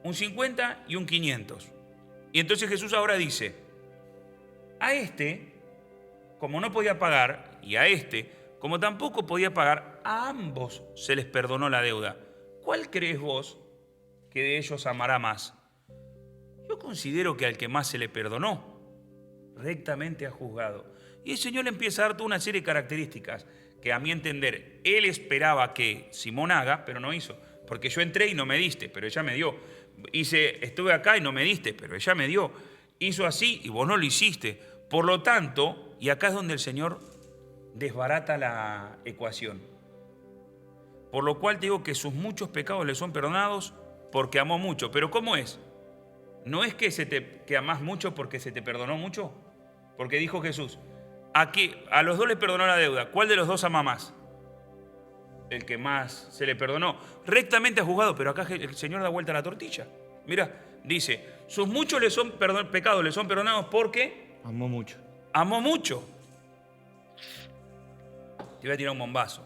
Un 50 y un 500. Y entonces Jesús ahora dice, a este, como no podía pagar, y a este, como tampoco podía pagar, a ambos se les perdonó la deuda. ¿Cuál crees vos que de ellos amará más? Yo considero que al que más se le perdonó, rectamente ha juzgado. Y el Señor le empieza a dar toda una serie de características que a mi entender, Él esperaba que Simón haga, pero no hizo. Porque yo entré y no me diste, pero ella me dio. Estuve acá y no me diste, pero ella me dio. Hizo así y vos no lo hiciste. Por lo tanto, y acá es donde el Señor desbarata la ecuación. Por lo cual te digo que sus muchos pecados le son perdonados porque amó mucho. ¿Pero cómo es? ¿No es que amás mucho porque se te perdonó mucho? Porque dijo Jesús, a los dos le perdonó la deuda. ¿Cuál de los dos ama más? El que más se le perdonó. Rectamente ha juzgado, pero acá el Señor da vuelta a la tortilla. Mira, dice, sus muchos pecados le son perdonados porque amó mucho. Amó mucho. Te voy a tirar un bombazo.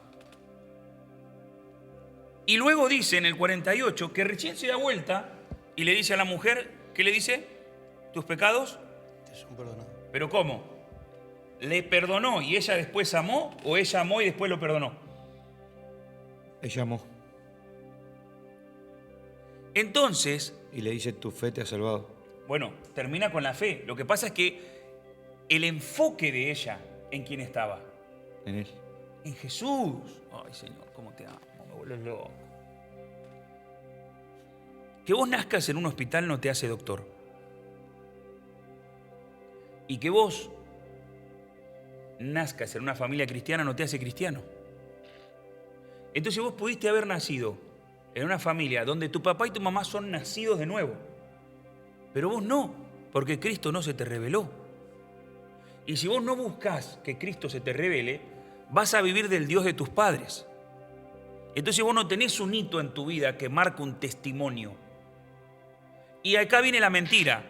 Y luego dice en el 48 que recién se da vuelta y le dice a la mujer, ¿qué le dice? ¿Tus pecados? Te son perdonados. ¿Pero cómo? ¿Le perdonó y ella después amó o ella amó y después lo perdonó? Ella amó. Entonces... Y le dice, tu fe te ha salvado. Bueno, termina con la fe. Lo que pasa es que el enfoque de ella, ¿en quién estaba? En Él. En Jesús. Ay, Señor, cómo te amo. Me vuelves loco. Que vos nazcas en un hospital no te hace doctor. Y que vos nazcas en una familia cristiana no te hace cristiano. Entonces vos pudiste haber nacido en una familia donde tu papá y tu mamá son nacidos de nuevo. Pero vos no, porque Cristo no se te reveló. Y si vos no buscas que Cristo se te revele, vas a vivir del Dios de tus padres. Entonces vos no tenés un hito en tu vida que marca un testimonio. Y acá viene la mentira.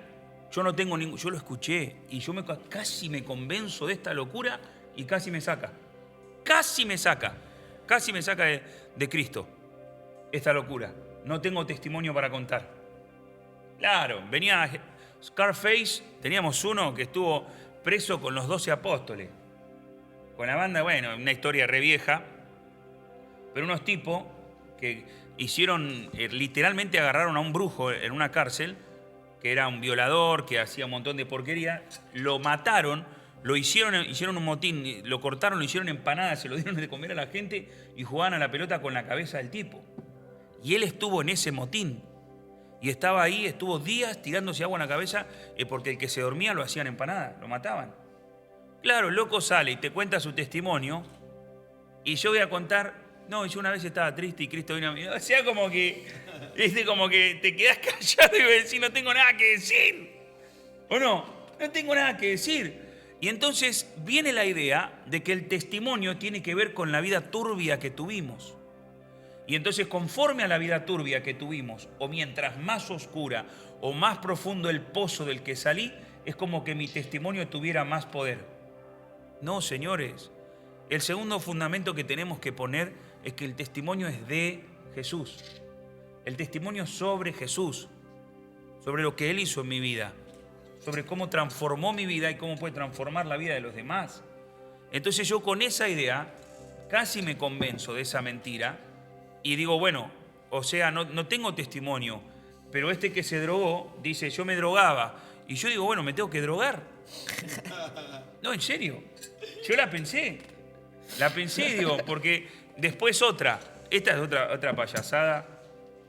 Yo no tengo ningún... Yo lo escuché y yo casi me convenzo de esta locura y casi me saca. Casi me saca de Cristo esta locura. No tengo testimonio para contar. Claro, venía Scarface, teníamos uno que estuvo preso con los 12 apóstoles. Con la banda, bueno, una historia re vieja, pero unos tipos que hicieron, literalmente agarraron a un brujo en una cárcel, que era un violador, que hacía un montón de porquería, lo mataron, hicieron un motín, lo cortaron, lo hicieron empanadas, se lo dieron de comer a la gente y jugaban a la pelota con la cabeza del tipo. Y él estuvo en ese motín. Y estaba ahí, estuvo días tirándose agua en la cabeza porque el que se dormía lo hacían empanada, lo mataban. Claro, el loco sale y te cuenta su testimonio y yo voy a contar, no, yo una vez estaba triste y Cristo vino a mí. O sea, como que te quedás callado y decís, no tengo nada que decir. ¿O no? No tengo nada que decir. Y entonces viene la idea de que el testimonio tiene que ver con la vida turbia que tuvimos. Y entonces, conforme a la vida turbia que tuvimos, o mientras más oscura o más profundo el pozo del que salí, es como que mi testimonio tuviera más poder. No, señores. El segundo fundamento que tenemos que poner es que el testimonio es de Jesús. El testimonio sobre Jesús, sobre lo que Él hizo en mi vida, sobre cómo transformó mi vida y cómo puede transformar la vida de los demás. Entonces yo con esa idea casi me convenzo de esa mentira. Y digo, bueno, o sea, no tengo testimonio, pero este que se drogó dice, yo me drogaba. Y yo digo, bueno, me tengo que drogar. No, en serio. Yo la pensé, digo, porque después esta es otra payasada,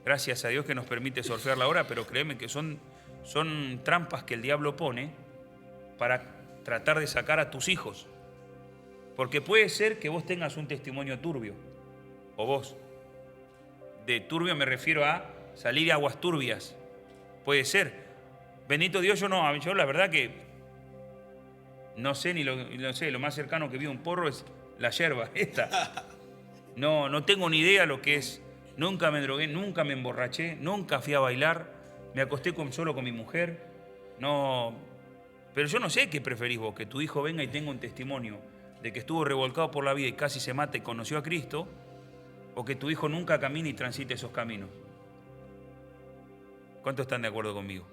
gracias a Dios que nos permite surfear la hora, pero créeme que son trampas que el diablo pone para tratar de sacar a tus hijos. Porque puede ser que vos tengas un testimonio turbio, o vos. De turbio me refiero a salir de aguas turbias. Puede ser. Bendito Dios, yo la verdad que no sé lo más cercano que vi a un porro es la yerba esta. No tengo ni idea lo que es. Nunca me drogué, nunca me emborraché, nunca fui a bailar, me acosté solo con mi mujer. No, pero yo no sé qué preferís vos, que tu hijo venga y tenga un testimonio de que estuvo revolcado por la vida y casi se mata y conoció a Cristo, o que tu hijo nunca camine y transite esos caminos. ¿Cuántos están de acuerdo conmigo?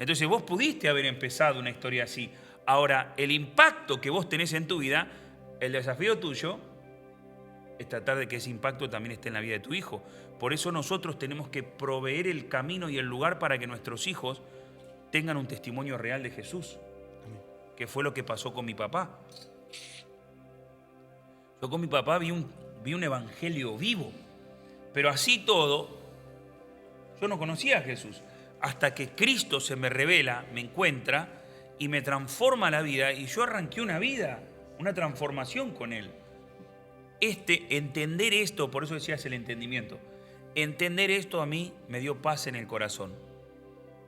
Entonces vos pudiste haber empezado una historia así. Ahora, el impacto que vos tenés en tu vida, el desafío tuyo es tratar de que ese impacto también esté en la vida de tu hijo. Por eso nosotros tenemos que proveer el camino y el lugar para que nuestros hijos tengan un testimonio real de Jesús, que fue lo que pasó con mi papá. Yo con mi papá vi un evangelio vivo, pero así todo, yo no conocía a Jesús. Hasta que Cristo se me revela, me encuentra y me transforma la vida, y yo arranqué una vida, una transformación con Él. Entender esto, por eso decías el entendimiento, entender esto a mí me dio paz en el corazón.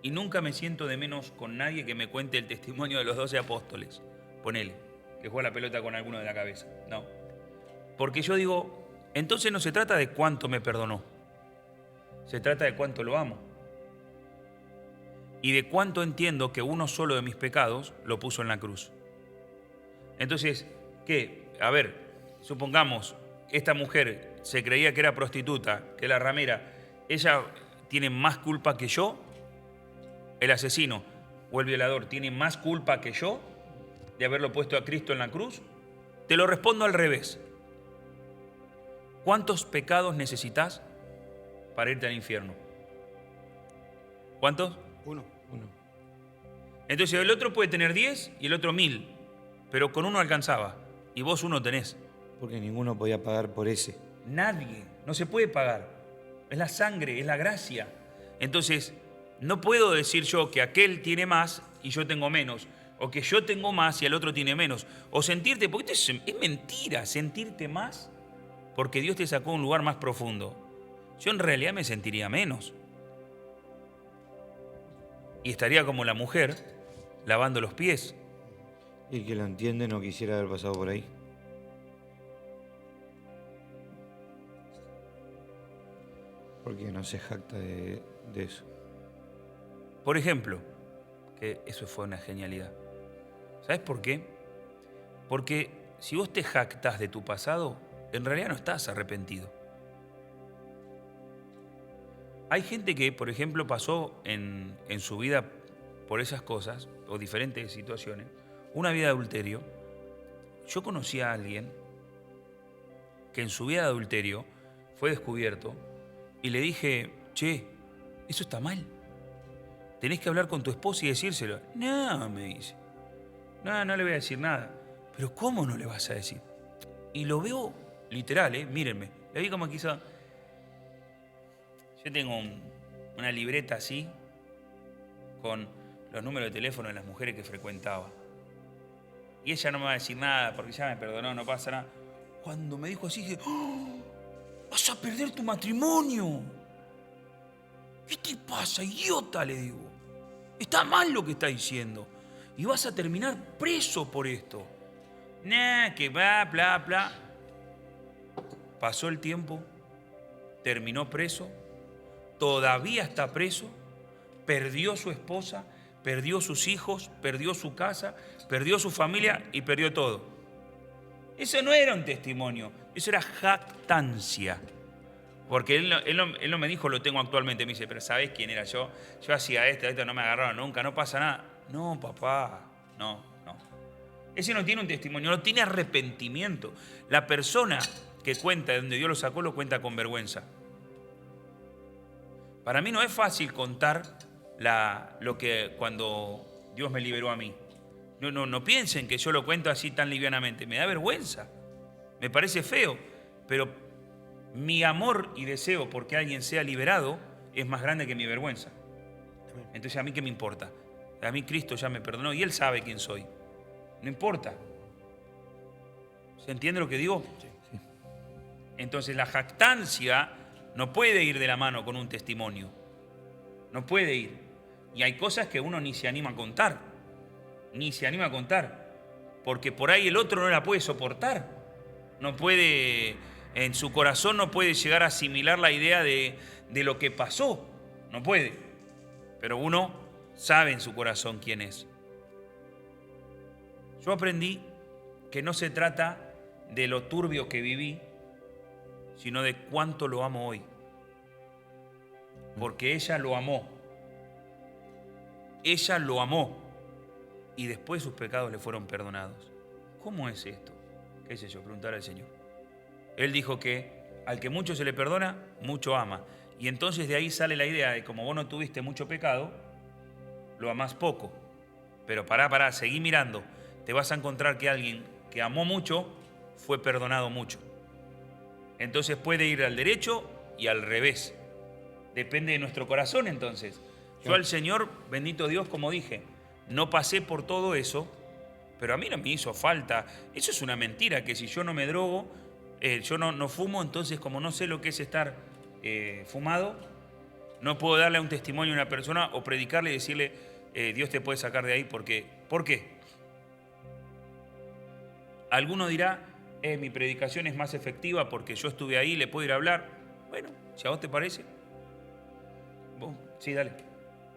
Y nunca me siento de menos con nadie que me cuente el testimonio de los 12 apóstoles. Ponele, que juega la pelota con alguno de la cabeza. No. Porque yo digo, entonces no se trata de cuánto me perdonó. Se trata de cuánto lo amo. Y de cuánto entiendo que uno solo de mis pecados lo puso en la cruz. Entonces, ¿qué? A ver, supongamos, esta mujer se creía que era prostituta, que era ramera. ¿Ella tiene más culpa que yo? ¿El asesino o el violador tiene más culpa que yo de haberlo puesto a Cristo en la cruz? Te lo respondo al revés. ¿Cuántos pecados necesitas para irte al infierno? ¿Cuántos? Uno. Entonces el otro puede tener 10 y el otro 1000, pero con uno alcanzaba y vos uno tenés. Porque ninguno podía pagar por ese. Nadie, no se puede pagar. Es la sangre, es la gracia. Entonces, no puedo decir yo que aquel tiene más y yo tengo menos, o que yo tengo más y el otro tiene menos, o sentirte, porque esto es mentira, sentirte más porque Dios te sacó a un lugar más profundo. Yo en realidad me sentiría menos. Y estaría como la mujer lavando los pies. Y el que lo entiende no quisiera haber pasado por ahí. porque no se jacta de eso. Por ejemplo, que eso fue una genialidad. ¿Sabes por qué? Porque si vos te jactás de tu pasado, en realidad no estás arrepentido. Hay gente que, por ejemplo, pasó en su vida por esas cosas, o diferentes situaciones, una vida de adulterio. Yo conocí a alguien que en su vida de adulterio fue descubierto y le dije, che, eso está mal. Tenés que hablar con tu esposa y decírselo. No, me dice. No, no le voy a decir nada. Pero ¿cómo no le vas a decir? Y lo veo literal, mírenme. Le vi como quiso. Yo tengo una libreta así con los números de teléfono de las mujeres que frecuentaba. Y ella no me va a decir nada porque ya me perdonó, no pasa nada. Cuando me dijo así, dije, ¡oh! ¡Vas a perder tu matrimonio! ¿Qué te pasa, idiota? Le digo. Está mal lo que está diciendo. Y vas a terminar preso por esto. Nah, que bla, bla, bla. Pasó el tiempo, terminó preso, todavía está preso, perdió su esposa, perdió sus hijos, perdió su casa, perdió su familia y perdió todo. Eso no era un testimonio, eso era jactancia. Porque él no me dijo, lo tengo actualmente. Me dice, pero ¿sabés quién era yo? Yo hacía esto no me agarraron nunca, no pasa nada. No, papá, no. Ese no tiene un testimonio, no tiene arrepentimiento. La persona que cuenta de donde Dios lo sacó, lo cuenta con vergüenza. Para mí no es fácil contar lo que cuando Dios me liberó a mí. No piensen que yo lo cuento así tan livianamente. Me da vergüenza, me parece feo, pero mi amor y deseo porque alguien sea liberado es más grande que mi vergüenza. Entonces, ¿a mí qué me importa? A mí Cristo ya me perdonó y Él sabe quién soy. No importa. ¿Se entiende lo que digo? Sí. Entonces, la jactancia no puede ir de la mano con un testimonio. No puede ir. Y hay cosas que uno ni se anima a contar. Ni se anima a contar. Porque por ahí el otro no la puede soportar. No puede, en su corazón no puede llegar a asimilar la idea de lo que pasó. No puede. Pero uno sabe en su corazón quién es. Yo aprendí que no se trata de lo turbio que viví, sino de cuánto lo amo hoy. Porque ella lo amó. Ella lo amó. Y después sus pecados le fueron perdonados. ¿Cómo es esto? ¿Qué sé yo? Preguntar al Señor. Él dijo que al que mucho se le perdona, mucho ama. Y entonces de ahí sale la idea de como vos no tuviste mucho pecado, lo amás poco. Pero pará, seguí mirando. Te vas a encontrar que alguien que amó mucho fue perdonado mucho. Entonces puede ir al derecho y al revés. Depende de nuestro corazón entonces. Yo al Señor, bendito Dios, como dije, no pasé por todo eso, pero a mí no me hizo falta. Eso es una mentira, que si yo no me drogo, yo no fumo, entonces como no sé lo que es estar fumado, no puedo darle un testimonio a una persona o predicarle y decirle, Dios te puede sacar de ahí. ¿Por qué? Alguno dirá, mi predicación es más efectiva porque yo estuve ahí, le puedo ir a hablar. Bueno, si a vos te parece. ¿Vos? Sí, dale.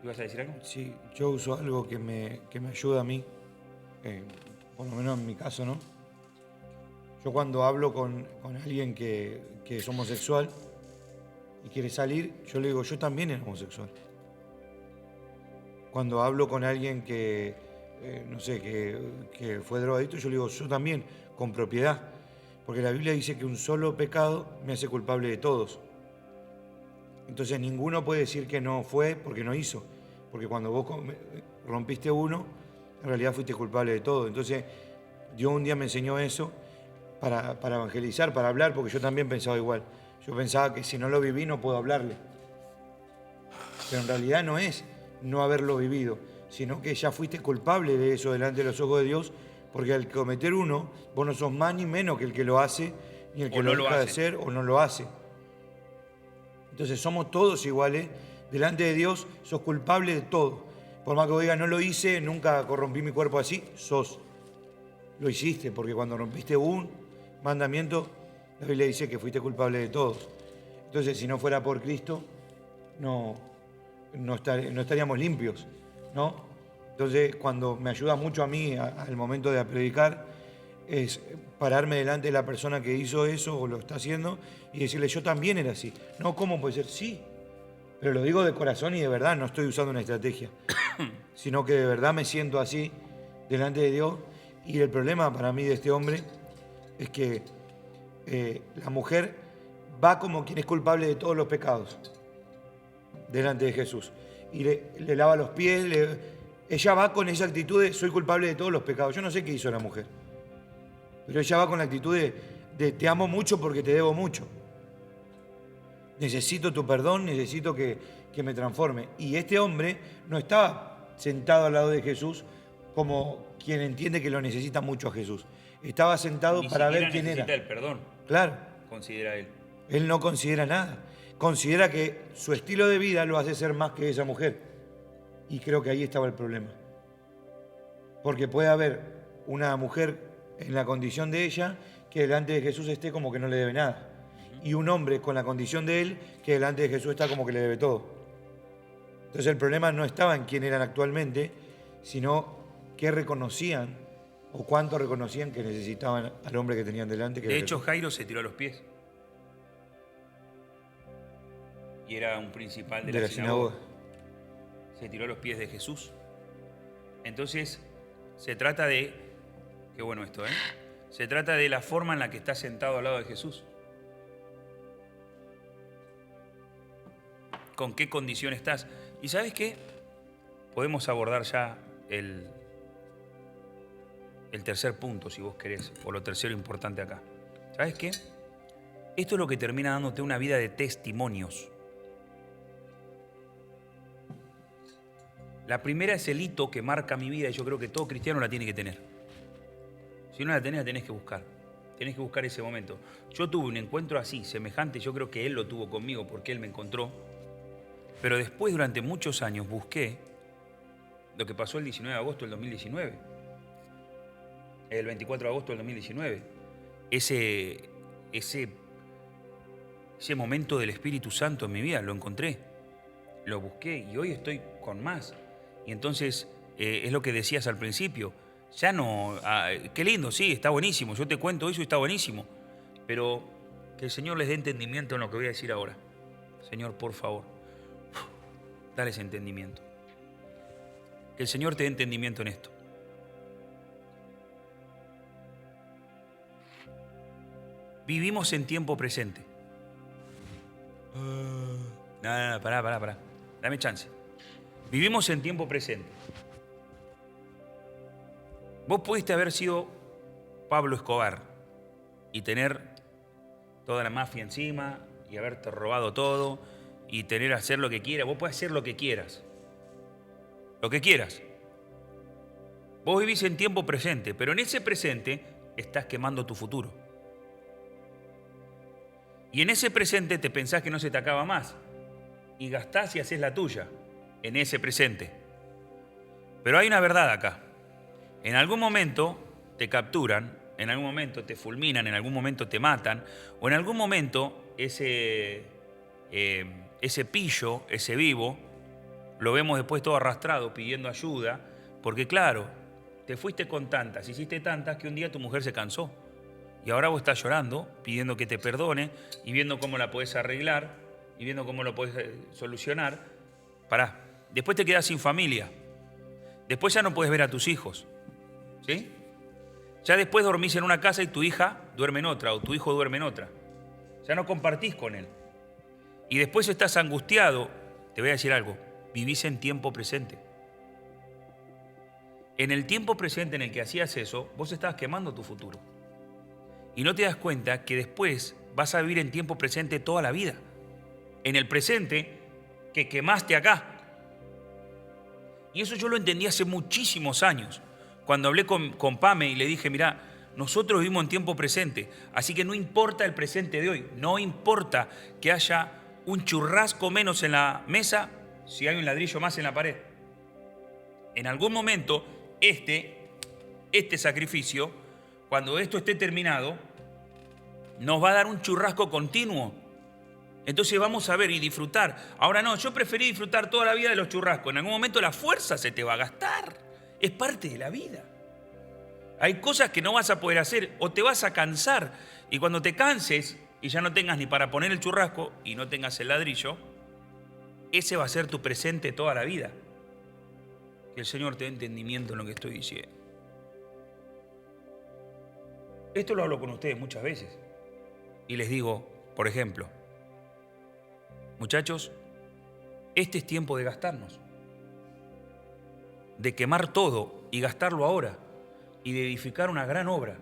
¿Ibas a decir algo? Sí, yo uso algo que me ayuda a mí, por lo menos en mi caso, ¿no? Yo cuando hablo con alguien que es homosexual y quiere salir, yo le digo, yo también era homosexual. Cuando hablo con alguien que, no sé, que fue drogadicto, yo le digo, yo también, con propiedad. Porque la Biblia dice que un solo pecado me hace culpable de todos. Entonces ninguno puede decir que no fue porque no hizo. Porque cuando vos rompiste uno, en realidad fuiste culpable de todo. Entonces Dios un día me enseñó eso para evangelizar, para hablar, porque yo también pensaba igual. Yo pensaba que si no lo viví no puedo hablarle. Pero en realidad no es no haberlo vivido, sino que ya fuiste culpable de eso delante de los ojos de Dios, porque al cometer uno, vos no sos más ni menos que el que lo hace, ni el que lo deja de hacer o no lo hace. Entonces somos todos iguales, delante de Dios sos culpable de todo. Por más que vos digas, no lo hice, nunca corrompí mi cuerpo así, lo hiciste, porque cuando rompiste un mandamiento, la Biblia dice que fuiste culpable de todos. Entonces, si no fuera por Cristo, no estaríamos limpios, ¿no? Entonces, cuando me ayuda mucho a mí al momento de predicar, es pararme delante de la persona que hizo eso o lo está haciendo y decirle, yo también era así. No, ¿cómo puede ser? Sí, pero lo digo de corazón y de verdad, no estoy usando una estrategia, sino que de verdad me siento así delante de Dios. Y el problema para mí de este hombre es que la mujer va como quien es culpable de todos los pecados delante de Jesús. Y le lava los pies, ella va con esa actitud de soy culpable de todos los pecados. Yo no sé qué hizo la mujer, pero ella va con la actitud de te amo mucho porque te debo mucho. Necesito tu perdón, necesito que me transforme. Y este hombre no estaba sentado al lado de Jesús como quien entiende que lo necesita mucho a Jesús. Estaba sentado para ver quién era. Necesita el perdón. Claro. Considera él. Él no considera nada. Considera que su estilo de vida lo hace ser más que esa mujer. Y creo que ahí estaba el problema. Porque puede haber una mujer en la condición de ella que delante de Jesús esté como que no le debe nada. Y un hombre con la condición de él que delante de Jesús está como que le debe todo. Entonces el problema no estaba en quién eran actualmente, sino qué reconocían o cuánto reconocían que necesitaban al hombre que tenían delante. De hecho, Jairo se tiró a los pies. Y era un principal de la sinagoga. Se tiró a los pies de Jesús. Entonces, se trata de... Qué bueno esto, ¿eh? Se trata de la forma en la que estás sentado al lado de Jesús. ¿Con qué condición estás? ¿Y sabes qué? Podemos abordar ya el tercer punto, si vos querés, o lo tercero importante acá. ¿Sabes qué? Esto es lo que termina dándote una vida de testimonios. La primera es el hito que marca mi vida y yo creo que todo cristiano la tiene que tener. Si no la tenés, la tenés que buscar. Tenés que buscar ese momento. Yo tuve un encuentro así, semejante, yo creo que él lo tuvo conmigo porque él me encontró. Pero después, durante muchos años, busqué lo que pasó el 19 de agosto del 2019. El 24 de agosto del 2019. Ese momento del Espíritu Santo en mi vida, lo encontré. Lo busqué y hoy estoy con más. Y entonces, es lo que decías al principio. Ya no... qué lindo, sí, está buenísimo. Yo te cuento eso y está buenísimo. Pero que el Señor les dé entendimiento en lo que voy a decir ahora. Señor, por favor, dale ese entendimiento. Que el Señor te dé entendimiento en esto. Vivimos en tiempo presente. No, pará. Dame chance. Vivimos en tiempo presente. Vos pudiste haber sido Pablo Escobar y tener toda la mafia encima y haberte robado todo y hacer lo que quieras. Vos podés hacer lo que quieras. Lo que quieras. Vos vivís en tiempo presente, pero en ese presente estás quemando tu futuro. Y en ese presente te pensás que no se te acaba más. Y gastás y haces la tuya en ese presente. Pero hay una verdad acá. En algún momento te capturan, en algún momento te fulminan, en algún momento te matan, o en algún momento ese pillo, ese vivo, lo vemos después todo arrastrado pidiendo ayuda, porque claro, te fuiste con tantas, hiciste tantas que un día tu mujer se cansó. Y ahora vos estás llorando, pidiendo que te perdone y viendo cómo la podés arreglar y viendo cómo lo podés solucionar. Pará, después te quedás sin familia. Después ya no puedes ver a tus hijos. ¿Sí? Ya después dormís en una casa y tu hija duerme en otra o tu hijo duerme en otra. Ya no compartís con él. Y después estás angustiado. Te voy a decir algo. Vivís en tiempo presente. En el tiempo presente en el que hacías eso, vos estabas quemando tu futuro. Y no te das cuenta que después vas a vivir en tiempo presente toda la vida. En el presente que quemaste acá. Y eso yo lo entendí hace muchísimos años. Cuando hablé con Pame y le dije, mirá, nosotros vivimos en tiempo presente. Así que no importa el presente de hoy. No importa que haya un churrasco menos en la mesa si hay un ladrillo más en la pared. En algún momento, este sacrificio, cuando esto esté terminado, nos va a dar un churrasco continuo Entonces vamos a ver y disfrutar. Ahora no, yo preferí disfrutar toda la vida de los churrascos. En algún momento la fuerza se te va a gastar. Es parte de la vida. Hay cosas que no vas a poder hacer o te vas a cansar. Y cuando te canses y ya no tengas ni para poner el churrasco y no tengas el ladrillo, ese va a ser tu presente toda la vida. Que el Señor te dé entendimiento en lo que estoy diciendo. Esto lo hablo con ustedes muchas veces. Y les digo, por ejemplo, muchachos, este es tiempo de gastarnos. De quemar todo y gastarlo ahora. Y de edificar una gran obra.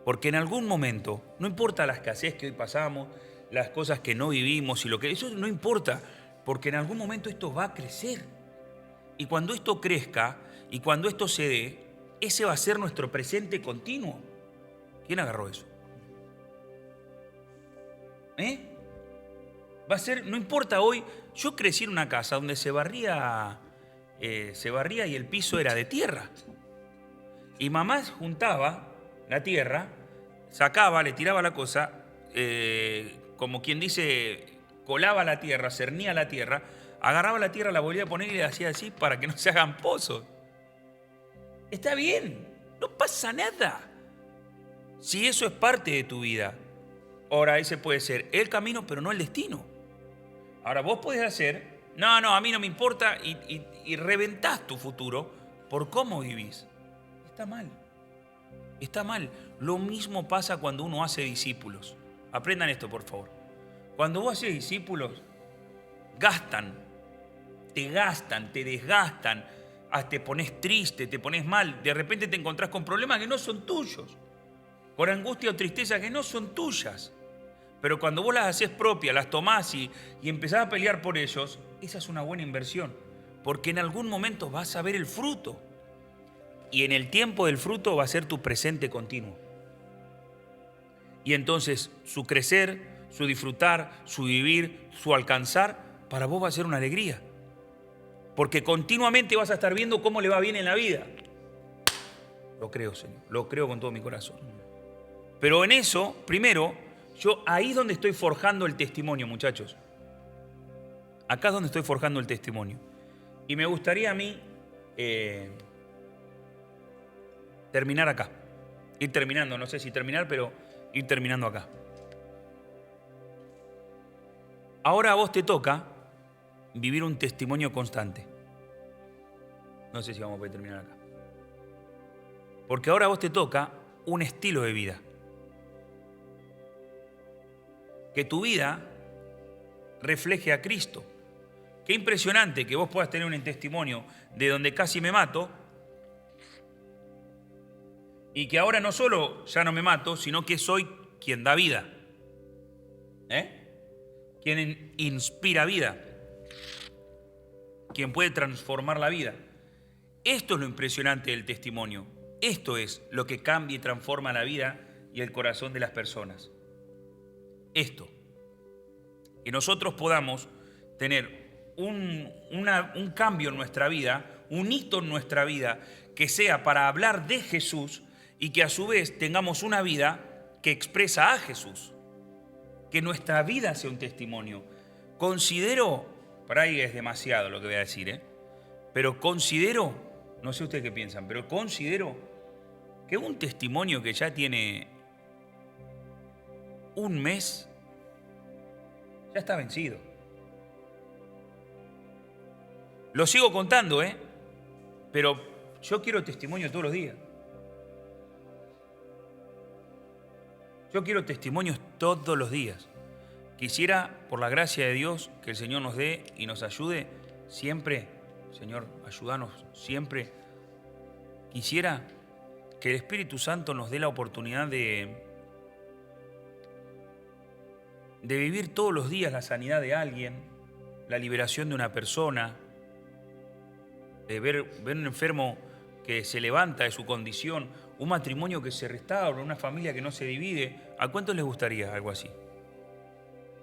Porque en algún momento, no importa la escasez que hoy pasamos, las cosas que no vivimos y lo que... Eso no importa, porque en algún momento esto va a crecer. Y cuando esto crezca y cuando esto se dé, ese va a ser nuestro presente continuo. ¿Quién agarró eso? Va a ser, no importa hoy, yo crecí en una casa donde se barría y el piso era de tierra. Y mamá juntaba la tierra, sacaba, le tiraba la cosa, como quien dice, colaba la tierra, cernía la tierra, agarraba la tierra, la volvía a poner y le hacía así para que no se hagan pozos. Está bien, no pasa nada. Si eso es parte de tu vida, ahora ese puede ser el camino, pero no el destino. Ahora vos podés hacer, no, a mí no me importa y reventás tu futuro por cómo vivís. Está mal. Está mal. Lo mismo pasa cuando uno hace discípulos. Aprendan esto, por favor. Cuando vos haces discípulos, te desgastan, hasta te pones triste, te pones mal. De repente te encontrás con problemas que no son tuyos, con angustia o tristeza que no son tuyas. Pero cuando vos las haces propias, las tomás y empezás a pelear por ellos, esa es una buena inversión. Porque en algún momento vas a ver el fruto. Y en el tiempo del fruto va a ser tu presente continuo. Y entonces su crecer, su disfrutar, su vivir, su alcanzar, para vos va a ser una alegría. Porque continuamente vas a estar viendo cómo le va bien en la vida. Lo creo, Señor. Lo creo con todo mi corazón. Pero en eso, primero, yo ahí es donde estoy forjando el testimonio, muchachos. Acá es donde estoy forjando el testimonio. Y me gustaría a mí terminar acá. Ir terminando, no sé si terminar, pero ir terminando acá. Ahora a vos te toca vivir un testimonio constante. No sé si vamos a poder terminar acá. Porque ahora a vos te toca un estilo de vida. Que tu vida refleje a Cristo. Qué impresionante que vos puedas tener un testimonio de donde casi me mato y que ahora no solo ya no me mato, sino que soy quien da vida. Quien inspira vida. Quien puede transformar la vida. Esto es lo impresionante del testimonio. Esto es lo que cambia y transforma la vida y el corazón de las personas. Esto. Que nosotros podamos tener un cambio en nuestra vida, un hito en nuestra vida, que sea para hablar de Jesús y que a su vez tengamos una vida que expresa a Jesús. Que nuestra vida sea un testimonio. Considero, por ahí es demasiado lo que voy a decir, pero considero, no sé ustedes qué piensan, pero considero que un testimonio que ya tiene un mes, ya está vencido. Lo sigo contando, pero yo quiero testimonio todos los días. Yo quiero testimonios todos los días. Quisiera, por la gracia de Dios, que el Señor nos dé y nos ayude siempre. Señor, ayúdanos siempre. Quisiera que el Espíritu Santo nos dé la oportunidad de vivir todos los días la sanidad de alguien, la liberación de una persona, de ver un enfermo que se levanta de su condición, un matrimonio que se restaura, una familia que no se divide. ¿A cuántos les gustaría algo así?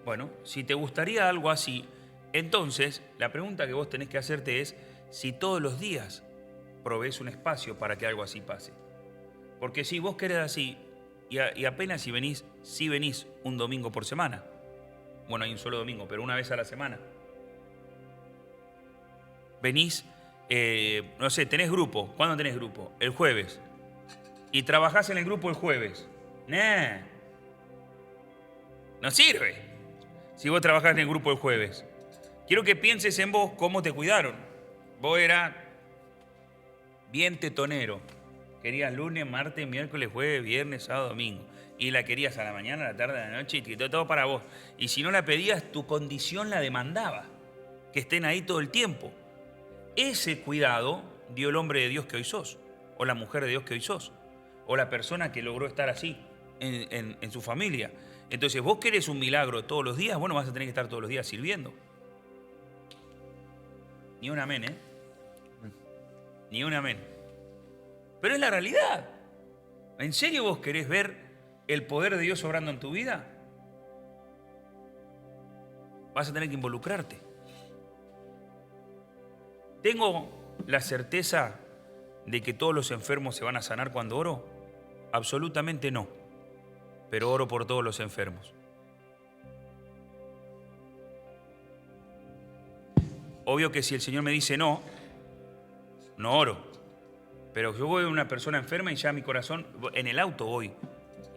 Bueno, si te gustaría algo así, entonces la pregunta que vos tenés que hacerte es si todos los días provees un espacio para que algo así pase. Porque si vos querés así, y apenas si venís un domingo por semana, Bueno, hay un solo domingo, pero una vez a la semana. Venís, no sé, tenés grupo. ¿Cuándo tenés grupo? El jueves. Y trabajás en el grupo el jueves. Nah. No sirve si vos trabajás en el grupo el jueves. Quiero que pienses en vos cómo te cuidaron. Vos eras bien tetonero. Querías lunes, martes, miércoles, jueves, viernes, sábado, domingo. Y la querías a la mañana, a la tarde, a la noche, y todo para vos. Y si no la pedías, tu condición la demandaba. Que estén ahí todo el tiempo. Ese cuidado dio el hombre de Dios que hoy sos. O la mujer de Dios que hoy sos. O la persona que logró estar así en su familia. Entonces, vos querés un milagro todos los días, bueno, vas a tener que estar todos los días sirviendo. Ni un amén, ¿eh? Ni un amén. Pero es la realidad. ¿En serio vos querés ver el poder de Dios obrando en tu vida? Vas a tener que involucrarte. ¿Tengo la certeza de que todos los enfermos se van a sanar cuando oro? Absolutamente no. Pero oro por todos los enfermos. Obvio que si el Señor me dice no, no oro. Pero yo voy a una persona enferma y ya mi corazón, en el auto voy,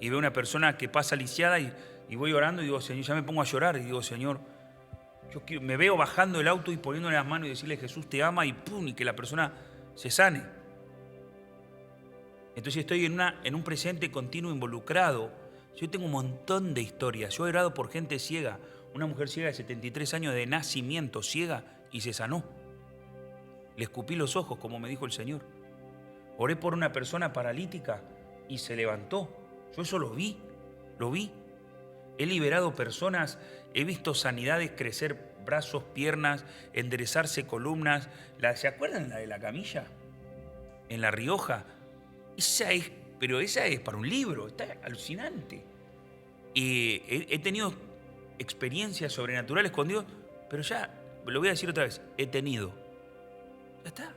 y veo una persona que pasa lisiada y voy orando y digo, Señor, ya me pongo a llorar y digo, Señor, me veo bajando el auto y poniéndole las manos y decirle, Jesús te ama, y pum, y que la persona se sane. Entonces estoy en un presente continuo involucrado. Yo tengo un montón de historias. Yo he orado por gente ciega. Una mujer ciega de 73 años de nacimiento, ciega, y se sanó. Le escupí los ojos, como me dijo el Señor. Oré por una persona paralítica y se levantó. Yo eso lo vi. He liberado personas, he visto sanidades crecer brazos, piernas, enderezarse columnas. ¿Se acuerdan la de la camilla? En La Rioja. Esa es para un libro, está alucinante. Y he tenido experiencias sobrenaturales con Dios, pero ya, lo voy a decir otra vez, he tenido. Ya está.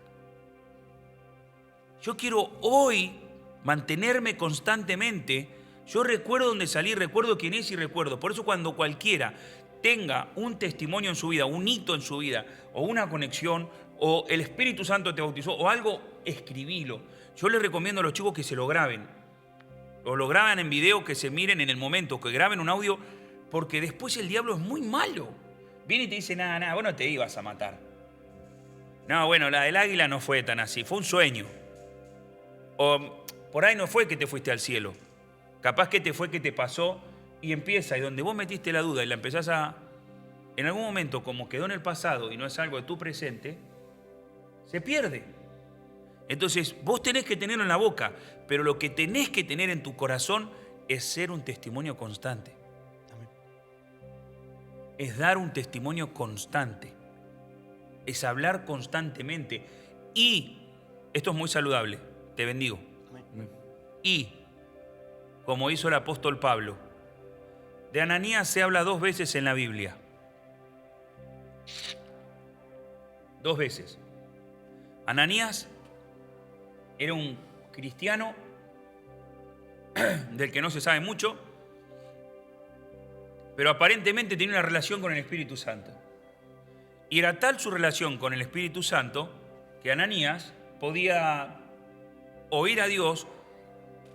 Yo quiero hoy mantenerme constantemente. Yo recuerdo dónde salí, recuerdo quién es y recuerdo. Por eso cuando cualquiera tenga un testimonio en su vida, un hito en su vida, o una conexión, o el Espíritu Santo te bautizó, o algo, escribilo. Yo les recomiendo a los chicos que se lo graben. O lo graban en video, que se miren en el momento, que graben un audio, porque después el diablo es muy malo. Viene y te dice, nada, vos no te ibas a matar. No, bueno, la del águila no fue tan así, fue un sueño. O por ahí no fue que te fuiste al cielo. Capaz que te fue que te pasó y empieza, y donde vos metiste la duda y la empezás a... En algún momento, como quedó en el pasado y no es algo de tu presente, se pierde. Entonces, vos tenés que tenerlo en la boca, pero lo que tenés que tener en tu corazón es ser un testimonio constante. Amén. Es dar un testimonio constante. Es hablar constantemente. Y, esto es muy saludable, te bendigo. Amén. Y, como hizo el apóstol Pablo, de Ananías se habla 2 veces en la Biblia. 2 veces. Ananías era un cristiano del que no se sabe mucho, pero aparentemente tenía una relación con el Espíritu Santo. Y era tal su relación con el Espíritu Santo que Ananías podía oír a Dios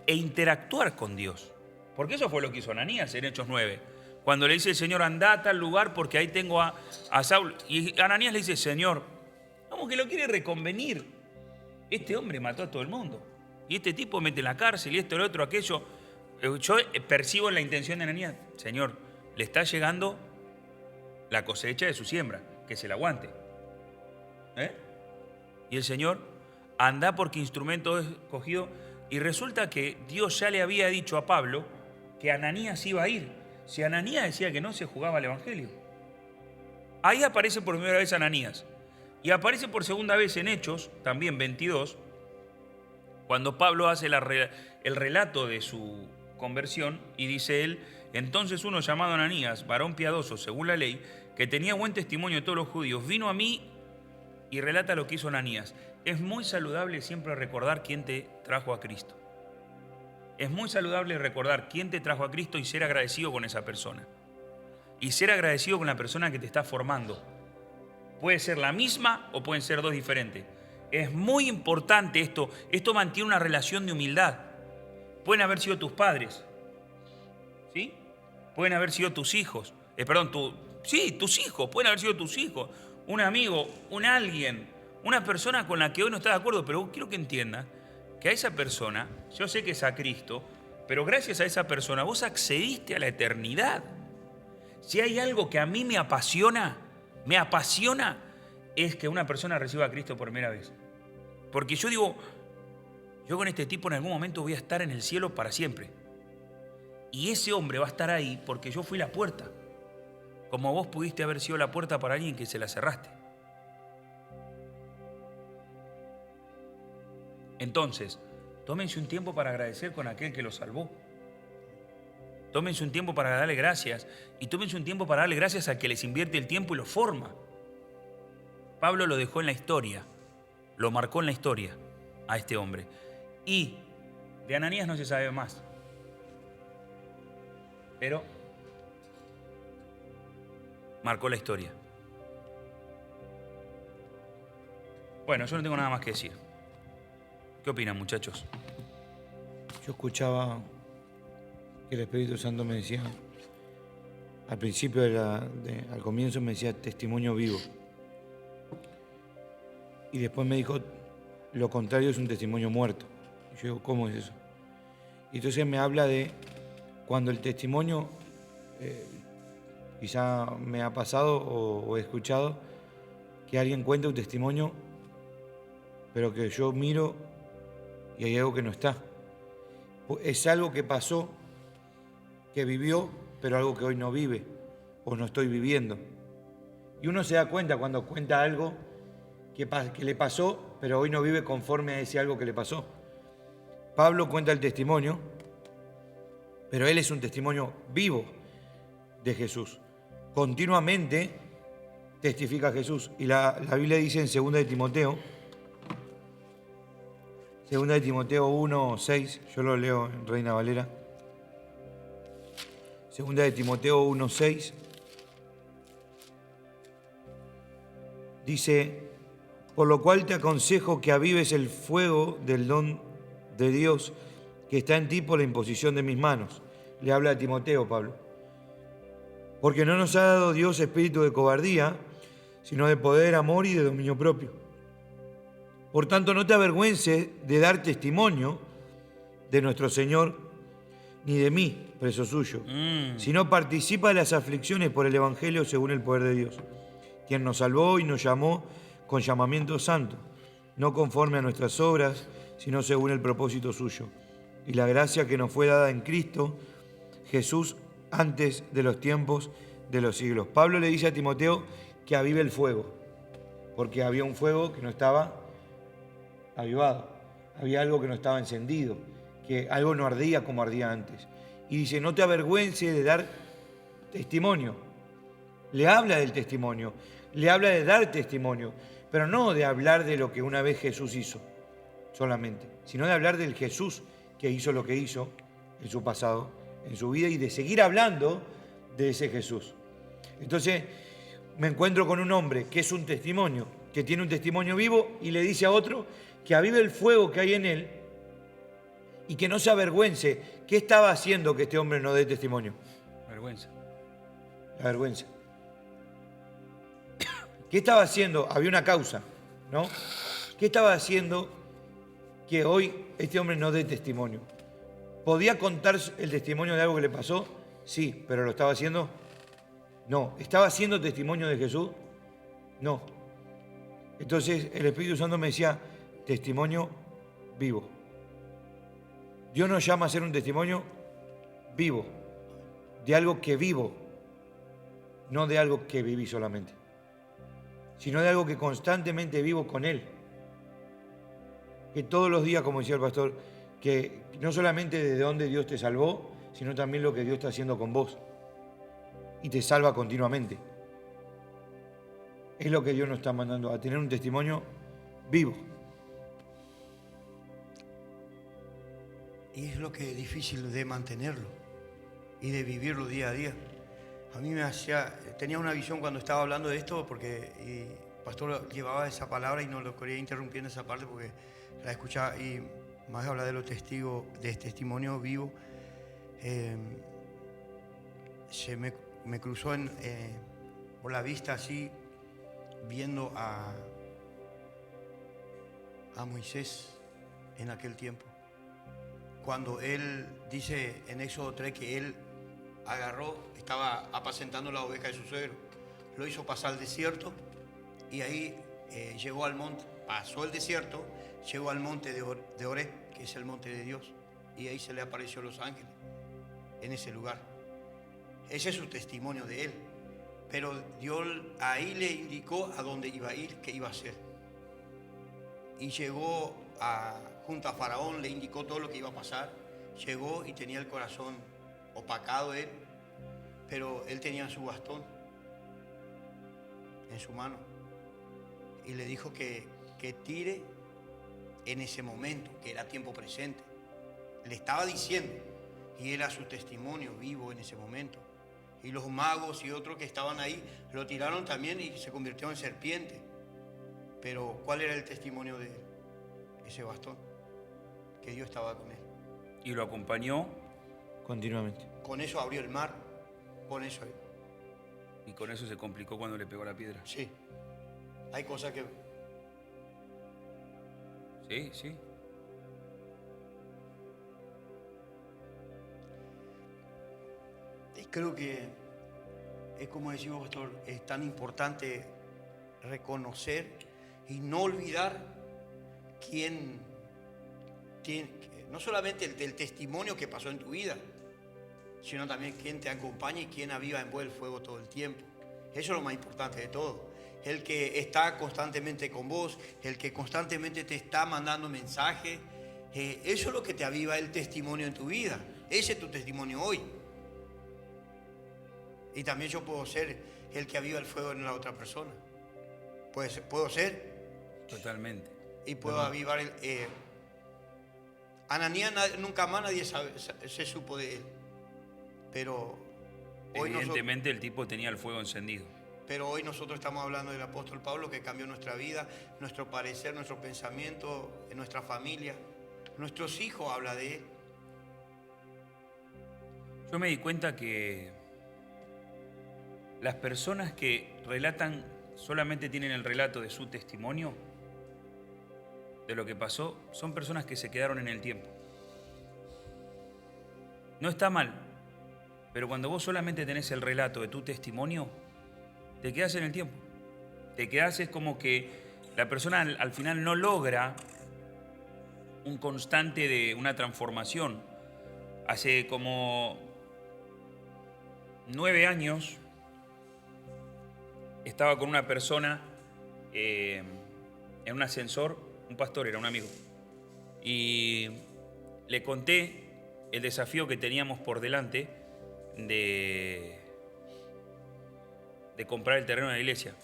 e interactuar con Dios. Porque eso fue lo que hizo Ananías en Hechos 9. Cuando le dice el Señor, anda a tal lugar porque ahí tengo a Saúl. Y Ananías le dice, Señor, como que lo quiere reconvenir. Este hombre mató a todo el mundo. Y este tipo mete en la cárcel y esto, el otro, aquello. Yo percibo la intención de Ananías. Señor, le está llegando la cosecha de su siembra. Que se la aguante. Y el Señor, anda porque instrumento es escogido. Y resulta que Dios ya le había dicho a Pablo que Ananías iba a ir. Si Ananías decía que no, se jugaba el evangelio. Ahí aparece por primera vez Ananías. Y aparece por segunda vez en Hechos, también 22, cuando Pablo hace el relato de su conversión y dice él, entonces uno llamado Ananías, varón piadoso según la ley, que tenía buen testimonio de todos los judíos, vino a mí y relata lo que hizo Ananías. Es muy saludable siempre recordar quién te trajo a Cristo. Es muy saludable recordar quién te trajo a Cristo y ser agradecido con esa persona. y ser agradecido con la persona que te está formando. Puede ser la misma o pueden ser dos diferentes. Es muy importante esto. Esto mantiene una relación de humildad. Pueden haber sido tus padres, ¿sí? Pueden haber sido tus hijos. Tus hijos. Pueden haber sido tus hijos. Un amigo, alguien, una persona con la que hoy no estás de acuerdo, pero quiero que entiendas que a esa persona, yo sé que es a Cristo, pero gracias a esa persona vos accediste a la eternidad. Si hay algo que a mí me apasiona, es que una persona reciba a Cristo por primera vez. Porque yo digo, yo con este tipo en algún momento voy a estar en el cielo para siempre. Y ese hombre va a estar ahí porque yo fui la puerta. Como vos pudiste haber sido la puerta para alguien que se la cerraste. Entonces, tómense un tiempo para agradecer con aquel que los salvó. Tómense un tiempo para darle gracias y tómense un tiempo para darle gracias al que les invierte el tiempo y los forma. Pablo lo dejó en la historia, lo marcó en la historia a este hombre. Y de Ananías no se sabe más. Pero marcó la historia. Bueno, yo no tengo nada más que decir. ¿Qué opinan, muchachos? Yo escuchaba que el Espíritu Santo me decía, al principio, al comienzo me decía testimonio vivo. Y después me dijo, lo contrario es un testimonio muerto. Y yo digo, ¿cómo es eso? Y entonces me habla de cuando el testimonio, quizá me ha pasado o he escuchado, que alguien cuenta un testimonio, pero que yo miro y hay algo que no está. Es algo que pasó, que vivió, pero algo que hoy no vive o no estoy viviendo. Y uno se da cuenta cuando cuenta algo que le pasó, pero hoy no vive conforme a ese algo que le pasó. Pablo cuenta el testimonio, pero él es un testimonio vivo de Jesús. Continuamente testifica a Jesús. Y la Biblia dice en 2 de Timoteo, 1:6, yo lo leo en Reina Valera. 2 de Timoteo 1:6 dice, por lo cual te aconsejo que avives el fuego del don de Dios que está en ti por la imposición de mis manos. Le habla a Timoteo, Pablo. Porque no nos ha dado Dios espíritu de cobardía, sino de poder, amor y de dominio propio. Por tanto, no te avergüences de dar testimonio de nuestro Señor, ni de mí, preso suyo, sino participa de las aflicciones por el Evangelio según el poder de Dios, quien nos salvó y nos llamó con llamamiento santo, no conforme a nuestras obras, sino según el propósito suyo, y la gracia que nos fue dada en Cristo Jesús antes de los tiempos de los siglos. Pablo le dice a Timoteo que avive el fuego, porque había un fuego que no estaba avivado, había algo que no estaba encendido, que algo no ardía como ardía antes. Y dice, no te avergüences de dar testimonio. Le habla del testimonio, le habla de dar testimonio, pero no de hablar de lo que una vez Jesús hizo solamente, sino de hablar del Jesús que hizo lo que hizo en su pasado, en su vida, y de seguir hablando de ese Jesús. Entonces me encuentro con un hombre que es un testimonio, que tiene un testimonio vivo, y le dice a otro que avive el fuego que hay en él y que no se avergüence. ¿Qué estaba haciendo que este hombre no dé testimonio? Vergüenza. La vergüenza. ¿Qué estaba haciendo? Había una causa, ¿no? ¿Qué estaba haciendo que hoy este hombre no dé testimonio? ¿Podía contar el testimonio de algo que le pasó? Sí, pero ¿lo estaba haciendo? No. ¿Estaba haciendo testimonio de Jesús? No. Entonces el Espíritu Santo me decía, testimonio vivo. Dios nos llama a ser un testimonio vivo, de algo que vivo, no de algo que viví solamente, sino de algo que constantemente vivo con Él. Que todos los días, como decía el pastor, que no solamente de dónde Dios te salvó, sino también lo que Dios está haciendo con vos. Y te salva continuamente. Es lo que Dios nos está mandando, a tener un testimonio vivo. Y Y es lo que es difícil de mantenerlo y de vivirlo día a día. A mí tenía una visión cuando estaba hablando de esto, porque el pastor llevaba esa palabra y no lo quería interrumpir en esa parte porque la escuchaba, y más habla de los testigos, de testimonio vivo. Me cruzó por la vista así, viendo a Moisés en aquel tiempo. Cuando él dice en Éxodo 3 que él estaba apacentando la oveja de su suegro, lo hizo pasar al desierto y ahí llegó al monte, pasó el desierto, llegó al monte de Oreb, que es el monte de Dios, y ahí se le apareció los ángeles en ese lugar. Ese es su testimonio de él, pero Dios ahí le indicó a dónde iba a ir, qué iba a hacer, y llegó junto a Faraón, le indicó todo lo que iba a pasar. Llegó y tenía el corazón opacado él, pero él tenía su bastón en su mano y le dijo que tire en ese momento, que era tiempo presente. Le estaba diciendo, y era su testimonio vivo en ese momento. Y los magos y otros que estaban ahí lo tiraron también y se convirtió en serpiente. Pero ¿cuál era el testimonio de él? Ese bastón, que Dios estaba con él. Y lo acompañó continuamente. Con eso abrió el mar, con eso. Y con eso se complicó cuando le pegó la piedra. Sí, hay cosas que... Sí, sí. Y creo que es como decimos, pastor, es tan importante reconocer y no olvidar quién tiene, no solamente el testimonio que pasó en tu vida, sino también quién te acompaña y quién aviva en vos el fuego todo el tiempo. Eso es lo más importante de todo. El que está constantemente con vos, el que constantemente te está mandando mensajes, eso es lo que te aviva el testimonio en tu vida. Ese es tu testimonio hoy. Y también yo puedo ser el que aviva el fuego en la otra persona. Puedo ser. Totalmente. Y puedo avivar el... Ananías nunca más nadie se supo de él. Pero hoy evidentemente el tipo tenía el fuego encendido. Pero hoy nosotros estamos hablando del apóstol Pablo, que cambió nuestra vida, nuestro parecer, nuestro pensamiento, en nuestra familia. Nuestros hijos hablan de él. Yo me di cuenta que las personas que relatan solamente tienen el relato de su testimonio, de lo que pasó, son personas que se quedaron en el tiempo. No está mal, pero cuando vos solamente tenés el relato de tu testimonio, te quedás en el tiempo. Te quedás, es como que la persona al final no logra un constante de una transformación. Hace como 9 años estaba con una persona en un ascensor, un pastor, era un amigo, y le conté el desafío que teníamos por delante de comprar el terreno de la iglesia.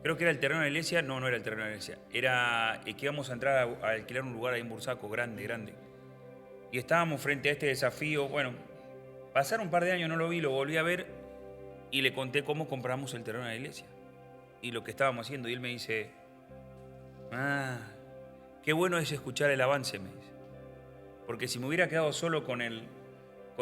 Creo que era el terreno de la iglesia, no era el terreno de la iglesia, era que íbamos a entrar a alquilar un lugar ahí en Bursaco, grande. Y estábamos frente a este desafío. Bueno, pasaron un par de años, no lo vi, lo volví a ver y le conté cómo compramos el terreno de la iglesia y lo que estábamos haciendo. Y él me dice, qué bueno es escuchar el avance, me dice. Porque si me hubiera quedado solo con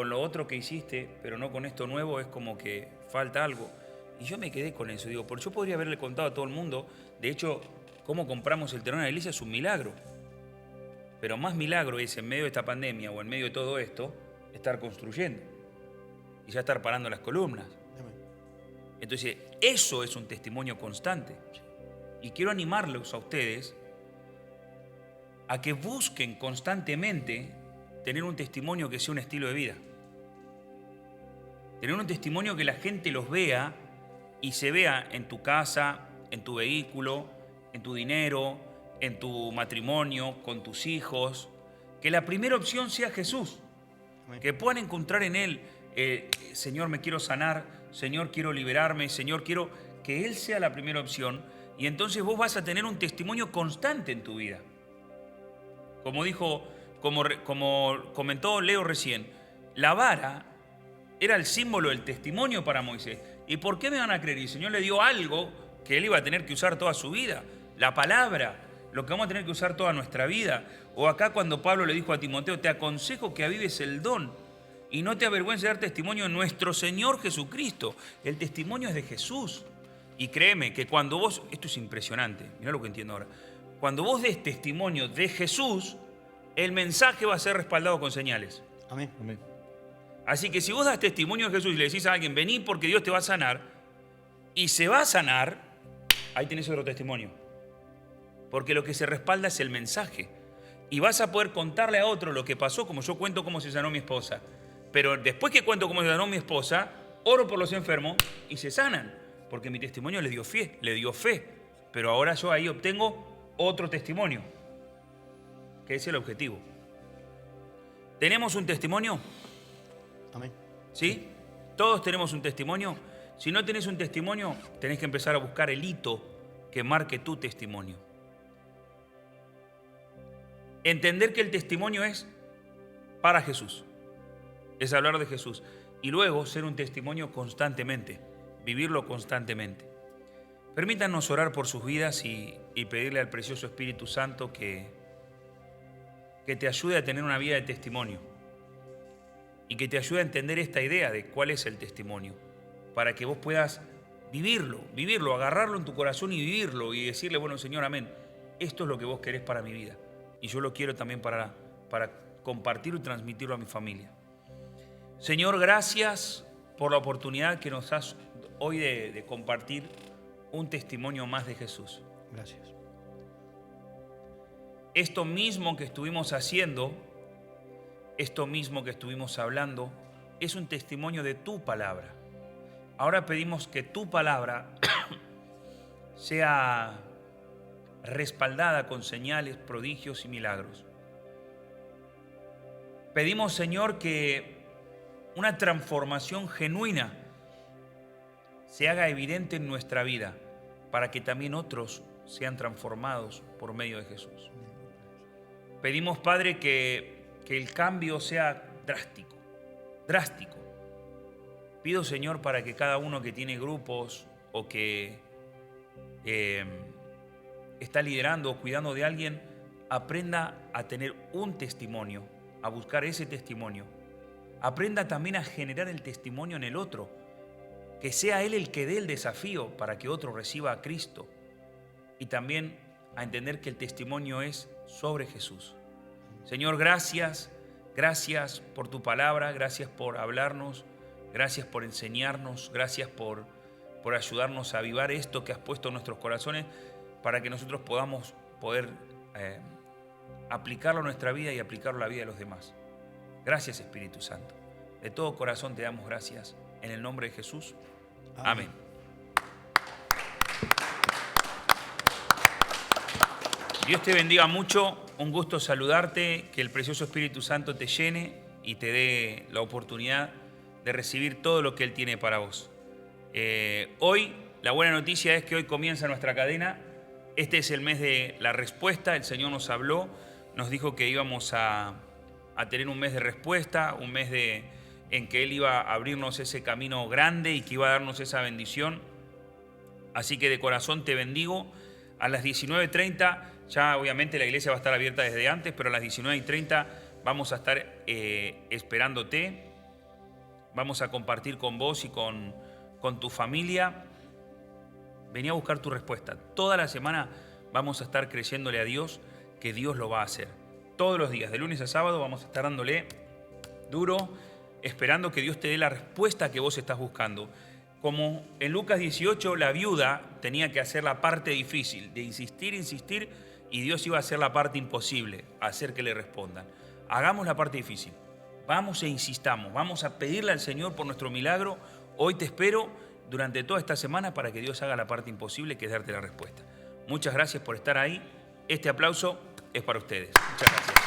lo otro que hiciste, pero no con esto nuevo, es como que falta algo. Y yo me quedé con eso. Digo, porque yo podría haberle contado a todo el mundo. De hecho, cómo compramos el terreno de la iglesia es un milagro. Pero más milagro es, en medio de esta pandemia o en medio de todo esto, estar construyendo. Y ya estar parando las columnas. Entonces, eso es un testimonio constante. Y quiero animarlos a ustedes a que busquen constantemente tener un testimonio que sea un estilo de vida. Tener un testimonio que la gente los vea y se vea en tu casa, en tu vehículo, en tu dinero, en tu matrimonio, con tus hijos. Que la primera opción sea Jesús. Que puedan encontrar en Él, Señor, me quiero sanar, Señor, quiero liberarme, Señor, quiero que Él sea la primera opción. Y entonces vos vas a tener un testimonio constante en tu vida. Como comentó Leo recién, la vara era el símbolo del testimonio para Moisés. ¿Y por qué me van a creer? Y el Señor le dio algo que él iba a tener que usar toda su vida. La palabra, lo que vamos a tener que usar toda nuestra vida. O acá cuando Pablo le dijo a Timoteo, te aconsejo que avives el don y no te avergüences de dar testimonio de nuestro Señor Jesucristo. El testimonio es de Jesús. Y créeme que cuando vos, esto es impresionante, mirá lo que entiendo ahora. Cuando vos des testimonio de Jesús, el mensaje va a ser respaldado con señales. Amén. Amén. Así que si vos das testimonio de Jesús y le decís a alguien, vení porque Dios te va a sanar, y se va a sanar, ahí tenés otro testimonio. Porque lo que se respalda es el mensaje. Y vas a poder contarle a otro lo que pasó, como yo cuento cómo se sanó mi esposa. Pero después que cuento cómo se sanó mi esposa, oro por los enfermos y se sanan. Porque mi testimonio le dio fe. Pero ahora yo ahí obtengo otro testimonio, que es el objetivo. ¿Tenemos un testimonio? Amén. ¿Sí? Todos tenemos un testimonio. Si no tenés un testimonio, tenés que empezar a buscar el hito que marque tu testimonio. Entender que el testimonio es para Jesús. Es hablar de Jesús. Y luego ser un testimonio constantemente. Vivirlo constantemente. Permítanos orar por sus vidas y pedirle al precioso Espíritu Santo que te ayude a tener una vida de testimonio. Y que te ayude a entender esta idea de cuál es el testimonio. Para que vos puedas vivirlo, agarrarlo en tu corazón y vivirlo. Y decirle, bueno, Señor, amén. Esto es lo que vos querés para mi vida. Y yo lo quiero también para compartirlo y transmitirlo a mi familia. Señor, gracias por la oportunidad que nos das hoy de compartir un testimonio más de Jesús. Gracias. Esto mismo que estuvimos haciendo, esto mismo que estuvimos hablando, es un testimonio de tu palabra. Ahora pedimos que tu palabra sea respaldada con señales, prodigios y milagros. Pedimos, Señor, que una transformación genuina se haga evidente en nuestra vida para que también otros sean transformados por medio de Jesús. Pedimos, Padre, que el cambio sea drástico. Pido, Señor, para que cada uno que tiene grupos o que está liderando o cuidando de alguien, aprenda a tener un testimonio, a buscar ese testimonio. Aprenda también a generar el testimonio en el otro, que sea él el que dé el desafío para que otro reciba a Cristo. Y también a entender que el testimonio es sobre Jesús. Señor, gracias por tu palabra, gracias por hablarnos, gracias por enseñarnos, gracias por ayudarnos a avivar esto que has puesto en nuestros corazones para que nosotros podamos aplicarlo a nuestra vida y aplicarlo a la vida de los demás. Gracias, Espíritu Santo. De todo corazón te damos gracias. En el nombre de Jesús. Amén. Dios te bendiga mucho. Un gusto saludarte. Que el precioso Espíritu Santo te llene y te dé la oportunidad de recibir todo lo que Él tiene para vos. Hoy, la buena noticia es que hoy comienza nuestra cadena. Este es el mes de la respuesta. El Señor nos habló, nos dijo que íbamos a tener un mes de respuesta, un mes en que Él iba a abrirnos ese camino grande y que iba a darnos esa bendición. Así que de corazón te bendigo. A las 19:30, ya obviamente la iglesia va a estar abierta desde antes, pero a las 19:30 vamos a estar esperándote. Vamos a compartir con vos y con tu familia. Vení a buscar tu respuesta. Toda la semana vamos a estar creyéndole a Dios que Dios lo va a hacer. Todos los días, de lunes a sábado, vamos a estar dándole duro, esperando que Dios te dé la respuesta que vos estás buscando. Como en Lucas 18, la viuda tenía que hacer la parte difícil, de insistir, y Dios iba a hacer la parte imposible, hacer que le respondan. Hagamos la parte difícil. Vamos e insistamos, vamos a pedirle al Señor por nuestro milagro. Hoy te espero durante toda esta semana para que Dios haga la parte imposible, que es darte la respuesta. Muchas gracias por estar ahí. Este aplauso es para ustedes. Muchas gracias.